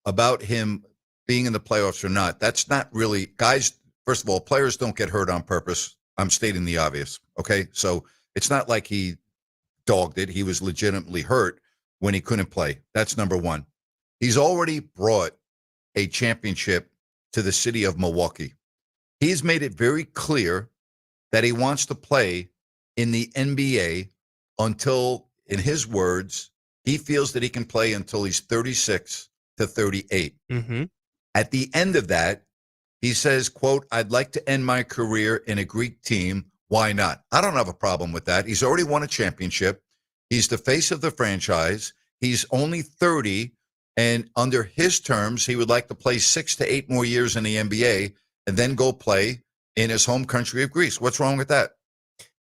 [SPEAKER 1] about him being in the playoffs or not, that's not really, guys, first of all, players don't get hurt on purpose. I'm stating the obvious, okay? So it's not like he dogged it. He was legitimately hurt when he couldn't play. That's number one. He's already brought a championship to the city of Milwaukee. He's made it very clear that he wants to play in the NBA until, in his words, he feels that he can play until he's 36 to 38.
[SPEAKER 13] Mm-hmm.
[SPEAKER 1] At the end of that, he says, quote, "I'd like to end my career in a Greek team. Why not?" I don't have a problem with that. He's already won a championship. He's the face of the franchise. He's only 30, and under his terms, he would like to play 6 to 8 more years in the NBA and then go play in his home country of Greece. What's wrong with that?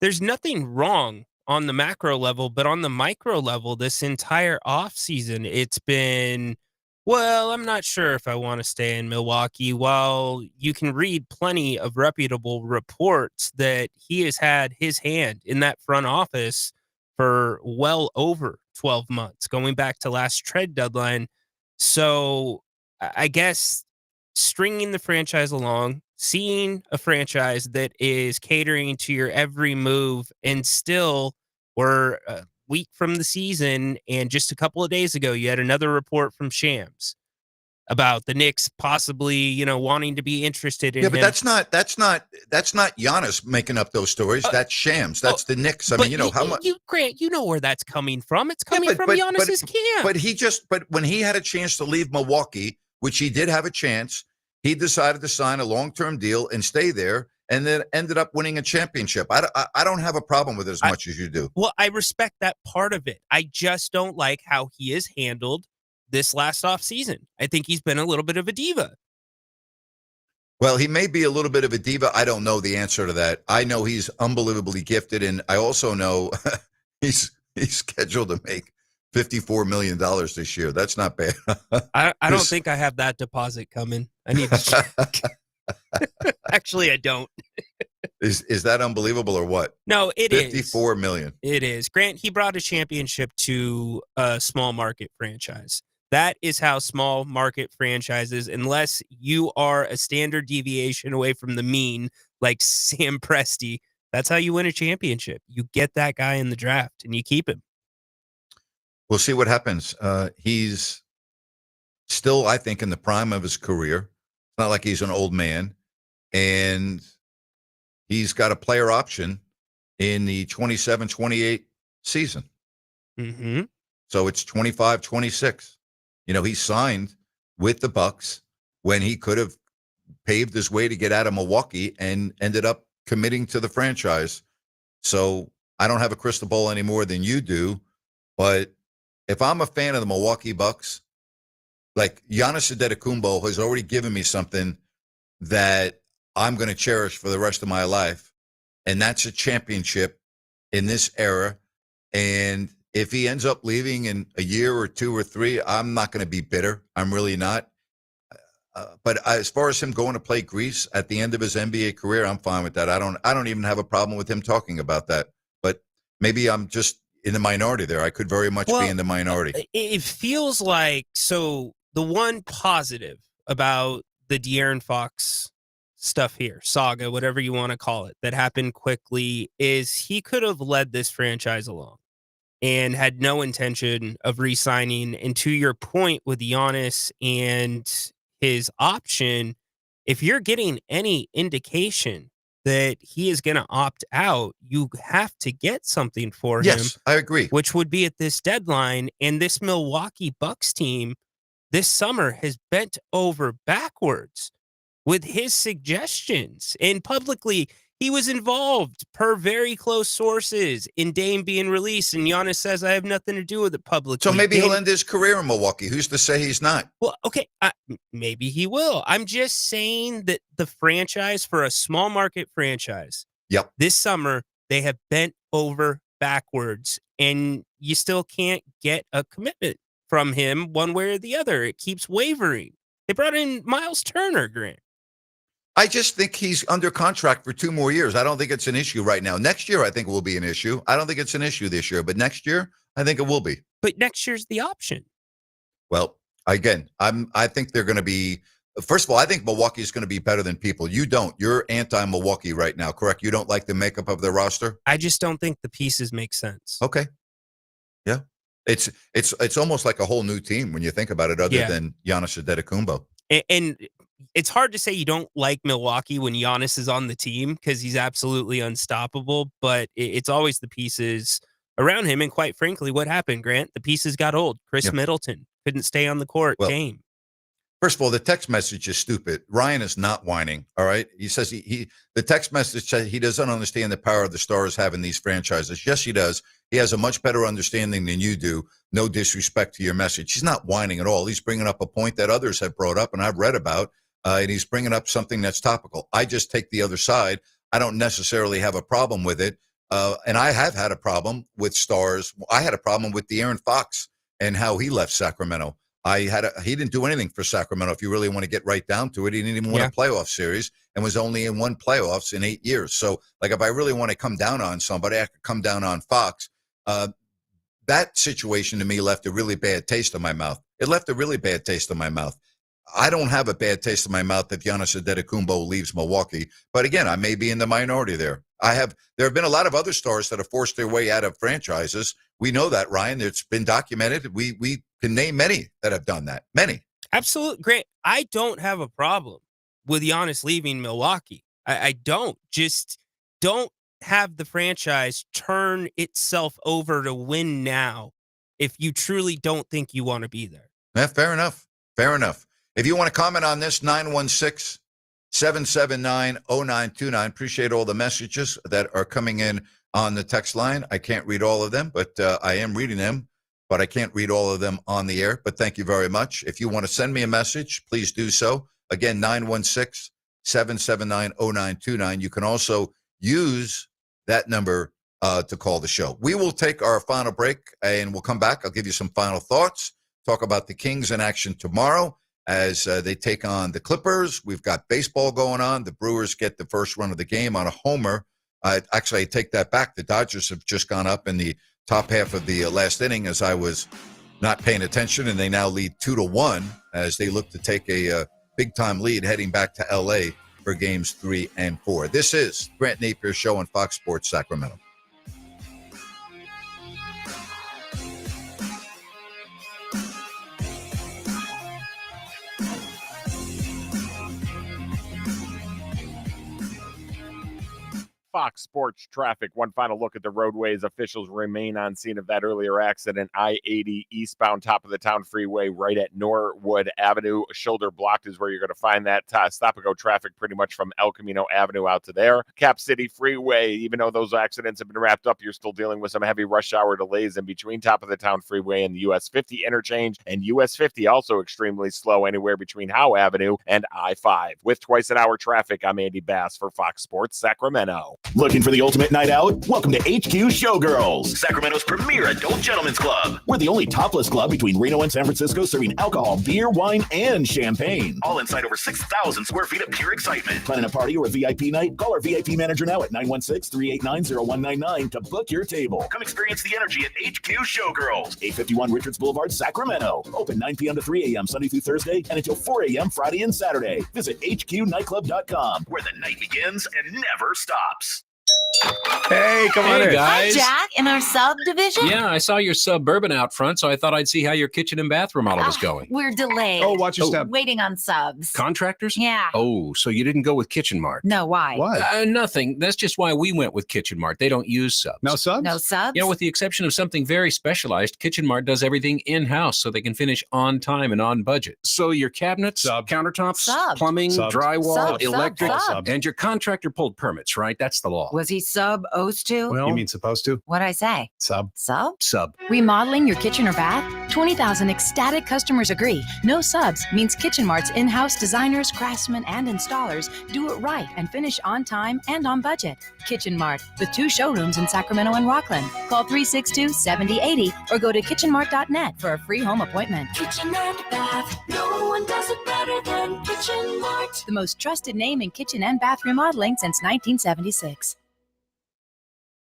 [SPEAKER 13] There's nothing wrong on the macro level, but on the micro level, this entire offseason, it's been, well, I'm not sure if I want to stay in Milwaukee. While you can read plenty of reputable reports that he has had his hand in that front office for well over 12 months, going back to last trade deadline. So I guess stringing the franchise along, seeing a franchise that is catering to your every move, and still we're a week from the season, and just a couple of days ago, you had another report from Shams about the Knicks possibly, wanting to be interested in
[SPEAKER 1] Yeah, but
[SPEAKER 13] him.
[SPEAKER 1] that's not Giannis making up those stories. That's Shams. That's the Knicks. I mean, how much?
[SPEAKER 13] Grant, you know where that's coming from. It's coming from Giannis's camp.
[SPEAKER 1] But when he had a chance to leave Milwaukee, which he did have a chance, he decided to sign a long-term deal and stay there, and then ended up winning a championship. I don't have a problem with it as much as you do.
[SPEAKER 13] Well, I respect that part of it. I just don't like how he is handled this last offseason. I think he's been a little bit of a diva.
[SPEAKER 1] Well, he may be a little bit of a diva. I don't know the answer to that. I know he's unbelievably gifted, and I also know he's scheduled to make $54 million this year. That's not bad.
[SPEAKER 13] I don't think I have that deposit coming. I need to check. Actually, I don't.
[SPEAKER 1] Is that unbelievable or what?
[SPEAKER 13] No, it is.
[SPEAKER 1] $54 million.
[SPEAKER 13] It is. Grant, he brought a championship to a small market franchise. That is how small market franchises, unless you are a standard deviation away from the mean, like Sam Presti, that's how you win a championship. You get that guy in the draft and you keep him.
[SPEAKER 1] We'll see what happens. He's still, I think, in the prime of his career. It's not like he's an old man. And he's got a player option in the 27-28 season.
[SPEAKER 13] Mm-hmm.
[SPEAKER 1] So it's 25-26. He signed with the Bucks when he could have paved his way to get out of Milwaukee and ended up committing to the franchise. So I don't have a crystal ball any more than you do. But if I'm a fan of the Milwaukee Bucks, like Giannis Antetokounmpo has already given me something that I'm going to cherish for the rest of my life. And that's a championship in this era. And if he ends up leaving in a year or 2 or 3, I'm not going to be bitter. I'm really not. But as far as him going to play Greece at the end of his NBA career, I'm fine with that. I don't even have a problem with him talking about that. But maybe I'm just in the minority there. I could very much be in the minority.
[SPEAKER 13] It feels like, so the one positive about the De'Aaron Fox stuff here, saga, whatever you want to call it, that happened quickly, is he could have led this franchise along and had no intention of re-signing. And to your point with Giannis and his option, if you're getting any indication that he is going to opt out, you have to get something for him.
[SPEAKER 1] Yes, I agree.
[SPEAKER 13] Which would be at this deadline. And this Milwaukee Bucks team this summer has bent over backwards with his suggestions. And publicly, he was involved, per very close sources, in Dame being released. And Giannis says, I have nothing to do with it publicly.
[SPEAKER 1] So maybe he'll end his career in Milwaukee. Who's to say he's not?
[SPEAKER 13] Well, okay, maybe he will. I'm just saying that the franchise, for a small market franchise, this summer, they have bent over backwards. And you still can't get a commitment from him one way or the other. It keeps wavering. They brought in Miles Turner, Grant.
[SPEAKER 1] I just think he's under contract for 2 more years. I don't think it's an issue right now. Next year, I think it will be an issue. I don't think it's an issue this year, but next year, I think it will be.
[SPEAKER 13] But next year's the option.
[SPEAKER 1] Well, again, I think they're going to be. First of all, I think Milwaukee is going to be better than people. You don't. You're anti-Milwaukee right now, correct? You don't like the makeup of their roster.
[SPEAKER 13] I just don't think the pieces make sense.
[SPEAKER 1] Okay. Yeah, it's almost like a whole new team when you think about it, other than Giannis Antetokounmpo.
[SPEAKER 13] And it's hard to say you don't like Milwaukee when Giannis is on the team, because he's absolutely unstoppable, but it's always the pieces around him. And quite frankly, what happened, Grant? The pieces got old. Chris Middleton couldn't stay on the court. Dame.
[SPEAKER 1] First of all, the text message is stupid. Ryan is not whining. All right. He says the text message says he doesn't understand the power of the Stars having these franchises. Yes, he does. He has a much better understanding than you do. No disrespect to your message. He's not whining at all. He's bringing up a point that others have brought up and I've read about, and he's bringing up something that's topical. I just take the other side. I don't necessarily have a problem with it. And I have had a problem with Stars. I had a problem with De'Aaron Fox and how he left Sacramento. He didn't do anything for Sacramento. If you really want to get right down to it, he didn't even win a playoff series and was only in one playoffs in 8 years. So, like, if I really want to come down on somebody, I could come down on Fox. That situation to me left a really bad taste in my mouth. It left a really bad taste in my mouth. I don't have a bad taste in my mouth if Giannis Antetokounmpo leaves Milwaukee. But again, I may be in the minority there. There have been a lot of other stars that have forced their way out of franchises. We know that, Ryan. It's been documented. We can name many that have done that. Many.
[SPEAKER 13] Absolutely. Great. I don't have a problem with Giannis leaving Milwaukee. I don't. Just don't have the franchise turn itself over to win now if you truly don't think you want to be there.
[SPEAKER 1] Yeah, fair enough. Fair enough. If you want to comment on this, 916-779-0929. Appreciate all the messages that are coming in on the text line. I can't read all of them, but I am reading them, but I can't read all of them on the air. But thank you very much. If you want to send me a message, please do so. Again, 916-779-0929. You can also use that number to call the show. We will take our final break and we'll come back. I'll give you some final thoughts, talk about the Kings in action tomorrow as they take on the Clippers. We've got baseball going on. The Brewers get the first run of the game on a homer. Actually, I take that back. The Dodgers have just gone up in the top half of the last inning as I was not paying attention, and they now lead 2-1 as they look to take a big-time lead heading back to L.A. for games 3 and 4. This is Grant Napear Show on Fox Sports Sacramento.
[SPEAKER 2] Fox Sports Traffic. One final look at the roadways. Officials remain on scene of that earlier accident. I-80 eastbound top of the town freeway right at Norwood Avenue. Shoulder blocked is where you're going to find that. Stop-and-go traffic pretty much from El Camino Avenue out to there. Cap City Freeway, even though those accidents have been wrapped up, you're still dealing with some heavy rush hour delays in between top of the town freeway and the US 50 interchange. And US 50 also extremely slow anywhere between Howe Avenue and I-5. With twice an hour traffic, I'm Andy Bass for Fox Sports Sacramento.
[SPEAKER 12] Looking for the ultimate night out? Welcome to HQ Showgirls, Sacramento's premier adult gentlemen's club. We're the only topless club between Reno and San Francisco serving alcohol, beer, wine, and champagne. All inside over 6,000 square feet of pure excitement. Planning a party or a VIP night? Call our VIP manager now at 916-389-0199 to book your table. Come experience the energy at HQ Showgirls, 851 Richards Boulevard, Sacramento. Open 9 p.m. to 3 a.m. Sunday through Thursday and until 4 a.m. Friday and Saturday. Visit HQNightclub.com, where the night begins and never stops.
[SPEAKER 4] Hey, come on in.
[SPEAKER 6] Hi,
[SPEAKER 5] Guys.
[SPEAKER 6] Jack, in our subdivision?
[SPEAKER 5] Yeah, I saw your Suburban out front, so I thought I'd see how your kitchen and bath remodel was going.
[SPEAKER 6] We're delayed.
[SPEAKER 4] Oh, watch your step.
[SPEAKER 6] Waiting on subs.
[SPEAKER 5] Contractors?
[SPEAKER 6] Yeah.
[SPEAKER 5] Oh, so you didn't go with Kitchen Mart?
[SPEAKER 6] No, why?
[SPEAKER 4] Why?
[SPEAKER 5] Nothing. That's just why we went with Kitchen Mart. They don't use subs.
[SPEAKER 4] No subs?
[SPEAKER 6] No subs?
[SPEAKER 5] Yeah, with the exception of something very specialized, Kitchen Mart does everything in-house so they can finish on time and on budget. So your cabinets, countertops,
[SPEAKER 6] Subbed.
[SPEAKER 5] plumbing,
[SPEAKER 4] Subbed.
[SPEAKER 5] drywall,
[SPEAKER 6] Subbed,
[SPEAKER 5] electric,
[SPEAKER 6] subbed.
[SPEAKER 5] and your contractor pulled permits, right? That's the law.
[SPEAKER 6] Was he supposed to?
[SPEAKER 4] You mean supposed to?
[SPEAKER 6] What'd I say?
[SPEAKER 4] Sub.
[SPEAKER 6] Sub?
[SPEAKER 5] Sub.
[SPEAKER 7] Remodeling your kitchen or bath? 20,000 ecstatic customers agree. No subs means Kitchen Mart's in-house designers, craftsmen, and installers do it right and finish on time and on budget. Kitchen Mart, with 2 showrooms in Sacramento and Rockland. Call 362-7080 or go to kitchenmart.net for a free home appointment.
[SPEAKER 8] Kitchen and bath, no one does it better than Kitchen Mart.
[SPEAKER 7] The most trusted name in kitchen and bath remodeling since 1976.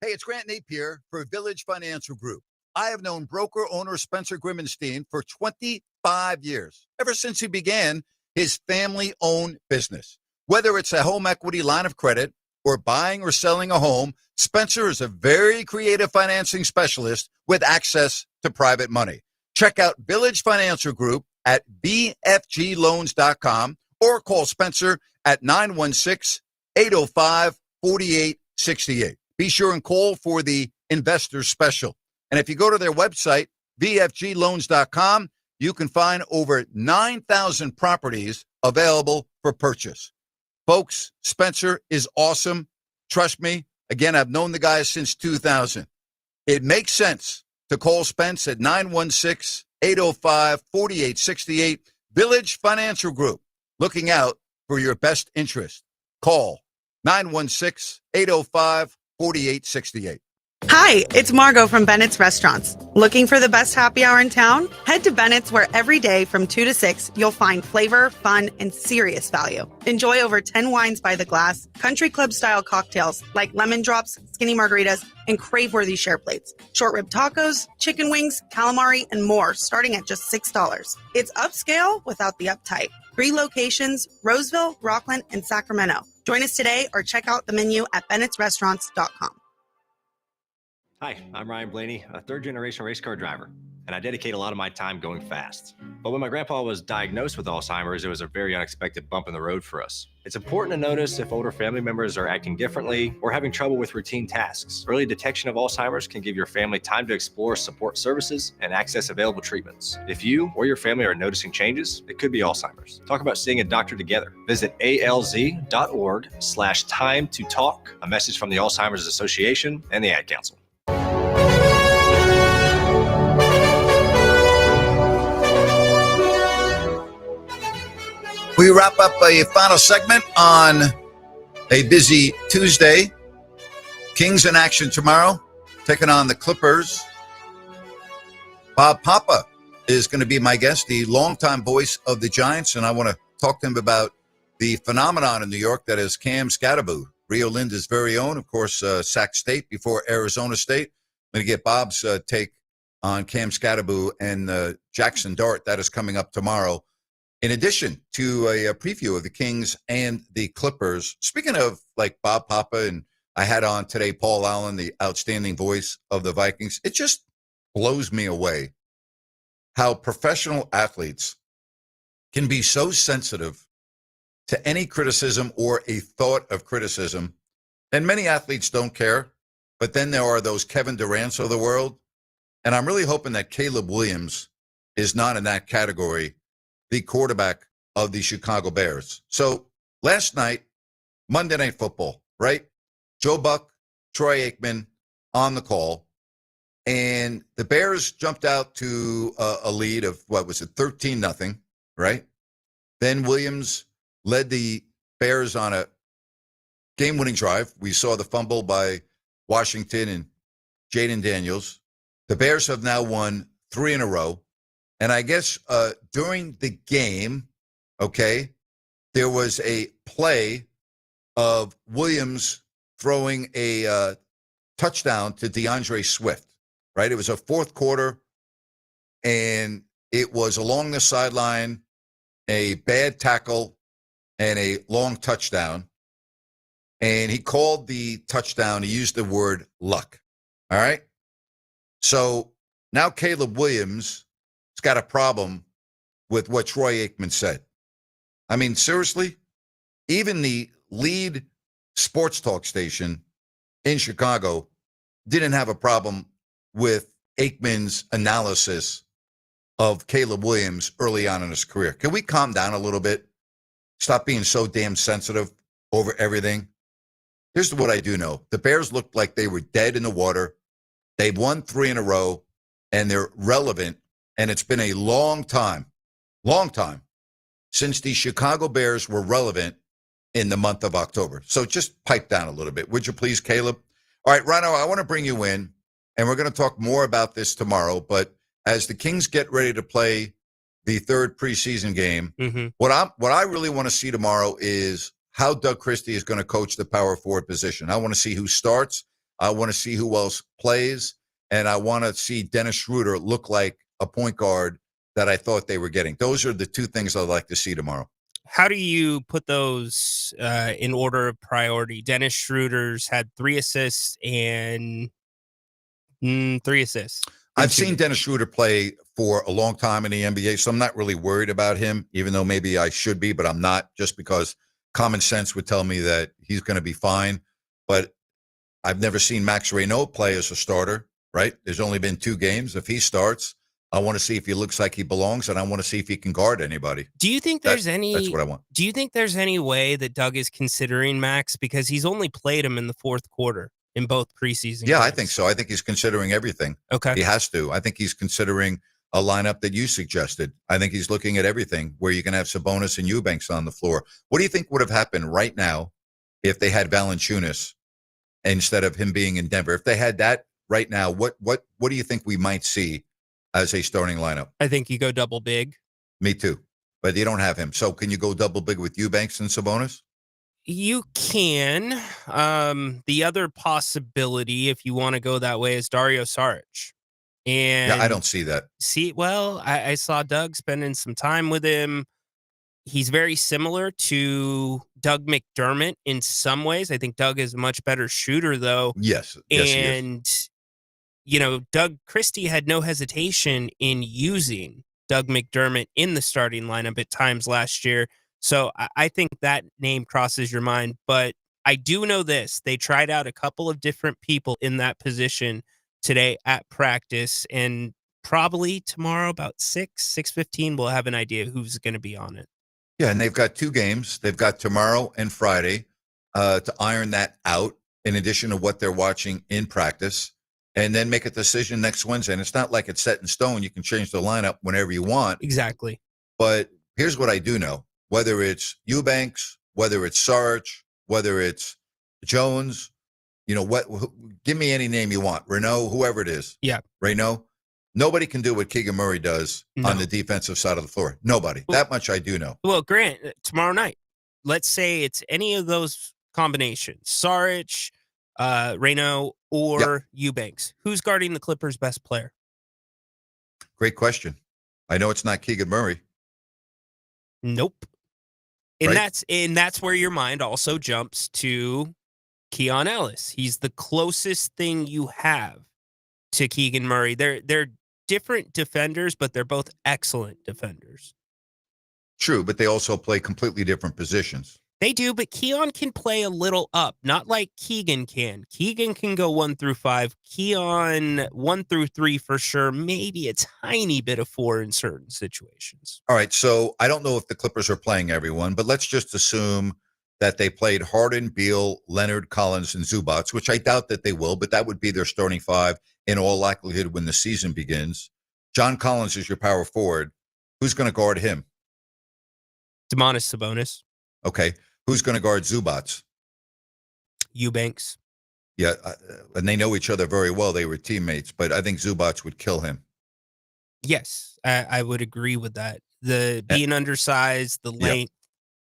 [SPEAKER 1] Hey, it's Grant Napear for Village Financial Group. I have known broker owner Spencer Grimmenstein for 25 years, ever since he began his family-owned business. Whether it's a home equity line of credit or buying or selling a home, Spencer is a very creative financing specialist with access to private money. Check out Village Financial Group at bfgloans.com or call Spencer at 916-805-4868. Be sure and call for the investor special. And if you go to their website, vfgloans.com, you can find over 9,000 properties available for purchase. Folks, Spencer is awesome. Trust me. Again, I've known the guy since 2000. It makes sense to call Spence at 916-805-4868. Village Financial Group, looking out for your best interest. Call 916-805-4868.
[SPEAKER 3] Hi, it's Margot from Bennett's Restaurants. Looking for the best happy hour in town? Head to Bennett's, where every day from 2 to 6, you'll find flavor, fun, and serious value. Enjoy over 10 wines by the glass, country club-style cocktails like lemon drops, skinny margaritas, and crave-worthy share plates. Short rib tacos, chicken wings, calamari, and more, starting at just $6. It's upscale without the uptight. 3 locations, Roseville, Rockland, and Sacramento. Join us today or check out the menu at bennettsrestaurants.com.
[SPEAKER 18] Hi, I'm Ryan Blaney, a third-generation race car driver, and I dedicate a lot of my time going fast. But when my grandpa was diagnosed with Alzheimer's, it was a very unexpected bump in the road for us. It's important to notice if older family members are acting differently or having trouble with routine tasks. Early detection of Alzheimer's can give your family time to explore support services and access available treatments. If you or your family are noticing changes, it could be Alzheimer's. Talk about seeing a doctor together. Visit alz.org/time-to-talk. A message from the Alzheimer's Association and the Ad Council.
[SPEAKER 1] We wrap up a final segment on a busy Tuesday. Kings in action tomorrow, taking on the Clippers. Bob Papa is going to be my guest, the longtime voice of the Giants, and I want to talk to him about the phenomenon in New York that is Cam Scatterbo, Rio Linda's very own, of course, Sac State before Arizona State. I'm going to get Bob's take on Cam Scatterbo and Jackson Dart. That is coming up tomorrow. In addition to a preview of the Kings and the Clippers. Speaking of like Bob Papa, and I had on today Paul Allen, the outstanding voice of the Vikings. It just blows me away how professional athletes can be so sensitive to any criticism or a thought of criticism. And many athletes don't care. But then there are those Kevin Durant's of the world. And I'm really hoping that Caleb Williams is not in that category, the quarterback of the Chicago Bears. So last night, Monday Night Football, right? Joe Buck, Troy Aikman on the call. And the Bears jumped out to a lead of, 13-0, right? Then Williams led the Bears on a game-winning drive. We saw the fumble by Washington and Jaden Daniels. The Bears have now won 3 in a row. And I guess during the game, there was a play of Williams throwing a touchdown to DeAndre Swift, right? It was a fourth quarter, and it was along the sideline, a bad tackle, and a long touchdown. And he called the touchdown, he used the word luck, all right? So now Caleb Williams has got a problem with what Troy Aikman said. I mean, seriously, even the lead sports talk station in Chicago didn't have a problem with Aikman's analysis of Caleb Williams early on in his career. Can we calm down a little bit? Stop being so damn sensitive over everything. Here's what I do know. The Bears looked like they were dead in the water. They've won 3 in a row, and they're relevant. And it's been a long time since the Chicago Bears were relevant in the month of October. So just pipe down a little bit. Would you please, Caleb? All right, Rhino, I want to bring you in, and we're going to talk more about this tomorrow. But as the Kings get ready to play the third preseason game, what I really want to see tomorrow is how Doug Christie is going to coach the power forward position. I want to see who starts. I want to see who else plays. And I want to see Dennis Schroeder look like a point guard that I thought they were getting. Those are the two things I'd like to see tomorrow.
[SPEAKER 13] How do you put those in order of priority? Dennis Schroeder's had 3 assists and 3 assists.
[SPEAKER 1] I've seen Dennis Schroeder play for a long time in the NBA, so I'm not really worried about him, even though maybe I should be, but I'm not, just because common sense would tell me that he's going to be fine. But I've never seen Max Reynaud play as a starter, right? There's only been 2 games. If he starts, I want to see if he looks like he belongs, and I want to see if he can guard anybody.
[SPEAKER 13] Do you think there's any?
[SPEAKER 1] That's what I want.
[SPEAKER 13] Do you think there's any way that Doug is considering Max because he's only played him in the fourth quarter in both preseason?
[SPEAKER 1] Yeah,
[SPEAKER 13] games?
[SPEAKER 1] I think so. I think he's considering everything.
[SPEAKER 13] Okay,
[SPEAKER 1] he has to. I think he's considering a lineup that you suggested. I think he's looking at everything where you can have Sabonis and Eubanks on the floor. What do you think would have happened right now if they had Valanciunas instead of him being in Denver? If they had that right now, what do you think we might see as a starting lineup?
[SPEAKER 13] I think you go double big.
[SPEAKER 1] Me too. But you don't have him. So can you go double big with Eubanks and Sabonis?
[SPEAKER 13] You can. The other possibility, if you want to go that way, is Dario Saric. And
[SPEAKER 1] yeah, I don't see that.
[SPEAKER 13] Well, I saw Doug spending some time with him. He's very similar to Doug McDermott in some ways. I think Doug is a much better shooter, though.
[SPEAKER 1] Yes.
[SPEAKER 13] And, Doug Christie had no hesitation in using Doug McDermott in the starting lineup at times last year. So I think that name crosses your mind. But I do know this. They tried out a couple of different people in that position today at practice, and probably tomorrow about 6:15 we'll have an idea who's going to be on it.
[SPEAKER 1] Yeah, and they've got 2 games. They've got tomorrow and Friday to iron that out in addition to what they're watching in practice, and then make a decision next Wednesday. And it's not like it's set in stone. You can change the lineup whenever you want.
[SPEAKER 13] Exactly.
[SPEAKER 1] But here's what I do know. Whether it's Eubanks, whether it's Saric, whether it's Jones, give me any name you want. Renault, whoever it is.
[SPEAKER 13] Yeah.
[SPEAKER 1] Renault. Nobody can do what Keegan Murray does on the defensive side of the floor. Nobody. That much I do know.
[SPEAKER 13] Well, Grant, tomorrow night, let's say it's any of those combinations, Saric, Renault, or Eubanks. Who's guarding the Clippers' best player?
[SPEAKER 1] Great question. I know it's not Keegan Murray.
[SPEAKER 13] Nope. And
[SPEAKER 1] Right?
[SPEAKER 13] that's where your mind also jumps to Keon Ellis. He's the closest thing you have to Keegan Murray. They're different defenders, but they're both excellent defenders.
[SPEAKER 1] True, but they also play completely different positions.
[SPEAKER 13] They do, but Keon can play a little up, not like Keegan can. Keegan can go 1 through 5. Keon 1 through 3 for sure. Maybe a tiny bit of 4 in certain situations.
[SPEAKER 1] All right, so I don't know if the Clippers are playing everyone, but let's just assume that they played Harden, Beal, Leonard, Collins, and Zubats, which I doubt that they will, but that would be their starting 5 in all likelihood when the season begins. John Collins is your power forward. Who's going to guard him?
[SPEAKER 13] Domantas Sabonis.
[SPEAKER 1] Okay. Who's going to guard Zubats?
[SPEAKER 13] Eubanks.
[SPEAKER 1] Yeah, and they know each other very well. They were teammates, but I think Zubats would kill him.
[SPEAKER 13] Yes, I would agree with that. The being undersized, the length,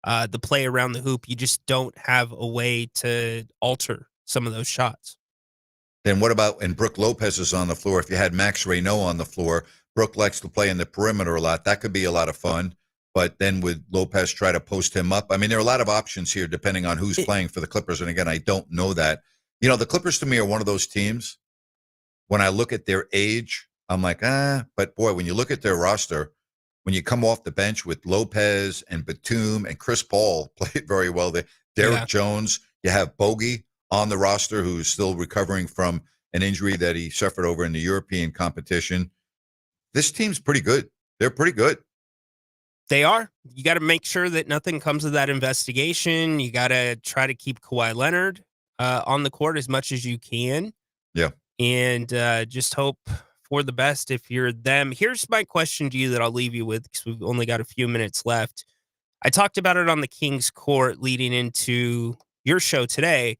[SPEAKER 13] the play around the hoop, you just don't have a way to alter some of those shots.
[SPEAKER 1] Then what about, and Brook Lopez is on the floor. If you had Max Renault on the floor, Brook likes to play in the perimeter a lot. That could be a lot of fun. But then would Lopez try to post him up? I mean, there are a lot of options here depending on who's playing for the Clippers. And again, I don't know that. The Clippers to me are one of those teams, when I look at their age, I'm like, but boy, when you look at their roster, when you come off the bench with Lopez and Batum and Chris Paul played very well there, Derek Jones, you have Bogey on the roster who's still recovering from an injury that he suffered over in the European competition. This team's pretty good. They're pretty good.
[SPEAKER 13] They are. You got to make sure that nothing comes of that investigation. You got to try to keep Kawhi Leonard on the court as much as you can.
[SPEAKER 1] Yeah.
[SPEAKER 13] And just hope for the best if you're them. Here's my question to you that I'll leave you with because we've only got a few minutes left. I talked about it on the King's Court leading into your show today.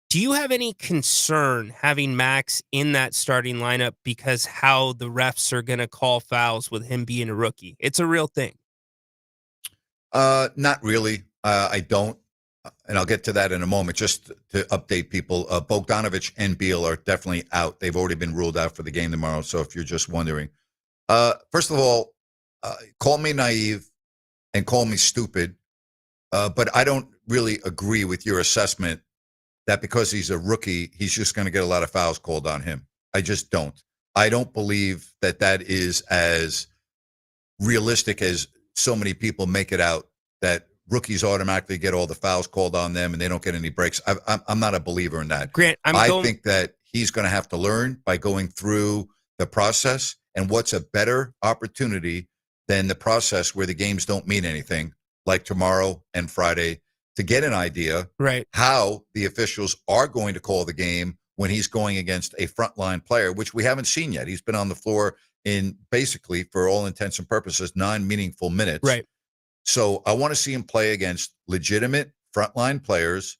[SPEAKER 13] Do you have any concern having Max in that starting lineup because how the refs are going to call fouls with him being a rookie? It's a real thing.
[SPEAKER 1] Not really. I don't. And I'll get to that in a moment. Just to update people, Bogdanovich and Beal are definitely out. They've already been ruled out for the game tomorrow. So if you're just wondering, first of all, call me naive and call me stupid. But I don't really agree with your assessment that because he's a rookie, he's just going to get a lot of fouls called on him. I just don't. I don't believe that that is as realistic as so many people make it out, that rookies automatically get all the fouls called on them and they don't get any breaks. I'm not a believer in that.
[SPEAKER 13] Grant,
[SPEAKER 1] I think that he's going to have to learn by going through the process And what's a better opportunity than the process where the games don't mean anything, like tomorrow and Friday, to get an idea how the officials are going to call the game when he's going against a frontline player, which we haven't seen yet. He's been on the floor in basically, for all intents and purposes, 9 meaningful minutes.
[SPEAKER 13] Right.
[SPEAKER 1] So I want to see him play against legitimate frontline players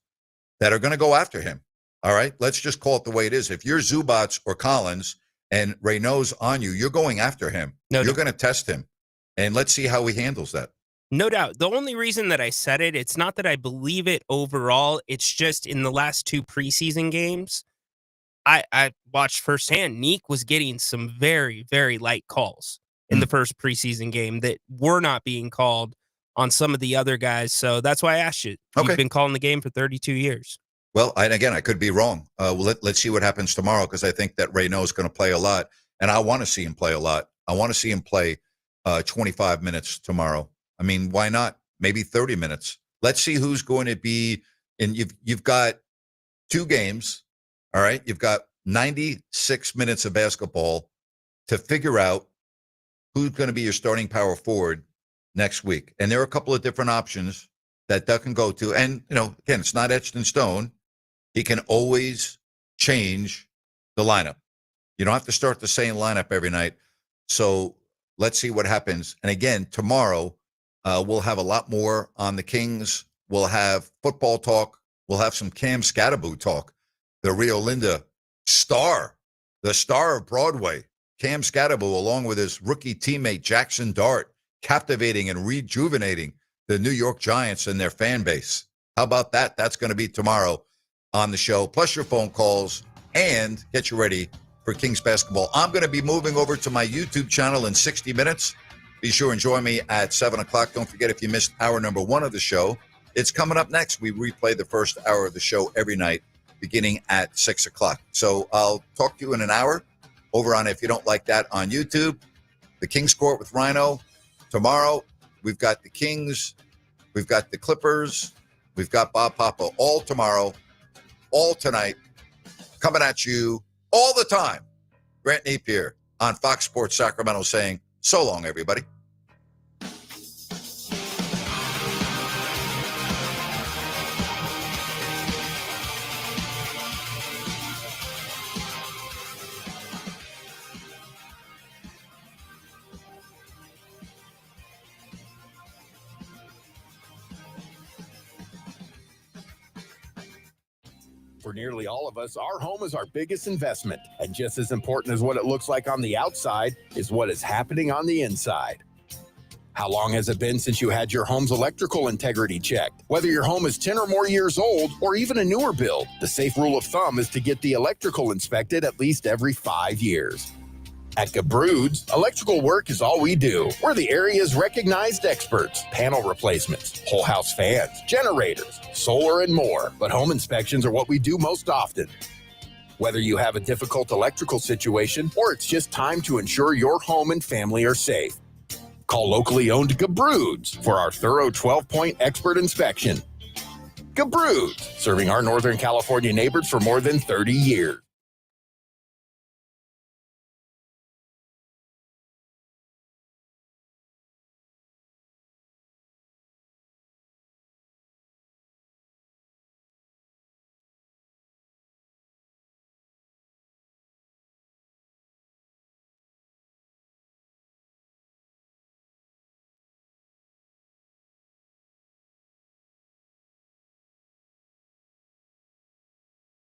[SPEAKER 1] that are going to go after him. All right, let's just call it the way it is. If you're Zubats or Collins and Reynaud's on you, you're going after him. You're going to test him. And let's see how he handles that.
[SPEAKER 13] No doubt. The only reason that I said it, it's not that I believe it overall. It's just in the last 2 preseason games, I watched firsthand. Neek was getting some very, very light calls in the first preseason game that were not being called on some of the other guys. So that's why I asked you. You've been calling the game for 32 years.
[SPEAKER 1] Well, and again, I could be wrong. Let's see what happens tomorrow, because I think that Reynaud is going to play a lot, and I want to see him play a lot. I want to see him play 25 minutes tomorrow. I mean, why not? Maybe 30 minutes. Let's see who's going to be. And you've got 2 games, all right? You've got 96 minutes of basketball to figure out who's going to be your starting power forward next week. And there are a couple of different options that Doug can go to. And, again, it's not etched in stone. He can always change the lineup. You don't have to start the same lineup every night. So let's see what happens. And again, tomorrow, we'll have a lot more on the Kings. We'll have football talk. We'll have some Cam Scatterbo talk. The Rio Linda star, the star of Broadway, Cam Scatterbo, along with his rookie teammate Jackson Dart, captivating and rejuvenating the New York Giants and their fan base. How about that? That's going to be tomorrow on the show, plus your phone calls, and get you ready for Kings basketball. I'm going to be moving over to my YouTube channel in 60 minutes. Be sure and join me at 7 o'clock. Don't forget, if you missed hour number 1 of the show, it's coming up next. We replay the first hour of the show every night, beginning at 6 o'clock. So I'll talk to you in an hour over on If You Don't Like That on YouTube. The Kings Court with Rhino. Tomorrow, we've got the Kings. We've got the Clippers. We've got Bob Papa all tomorrow, all tonight, coming at you all the time. Grant Napear on Fox Sports Sacramento saying, so long, everybody.
[SPEAKER 19] For nearly all of us, our home is our biggest investment. And just as important as what it looks like on the outside is what is happening on the inside. How long has it been since you had your home's electrical integrity checked? Whether your home is 10 or more years old or even a newer build, the safe rule of thumb is to get the electrical inspected at least every 5 years. At Gabroods, electrical work is all we do. We're the area's recognized experts. Panel replacements, whole house fans, generators, solar, and more. But home inspections are what we do most often. Whether you have a difficult electrical situation or it's just time to ensure your home and family are safe, call locally owned Gabroods for our thorough 12-point expert inspection. Gabroods, serving our Northern California neighbors for more than 30 years.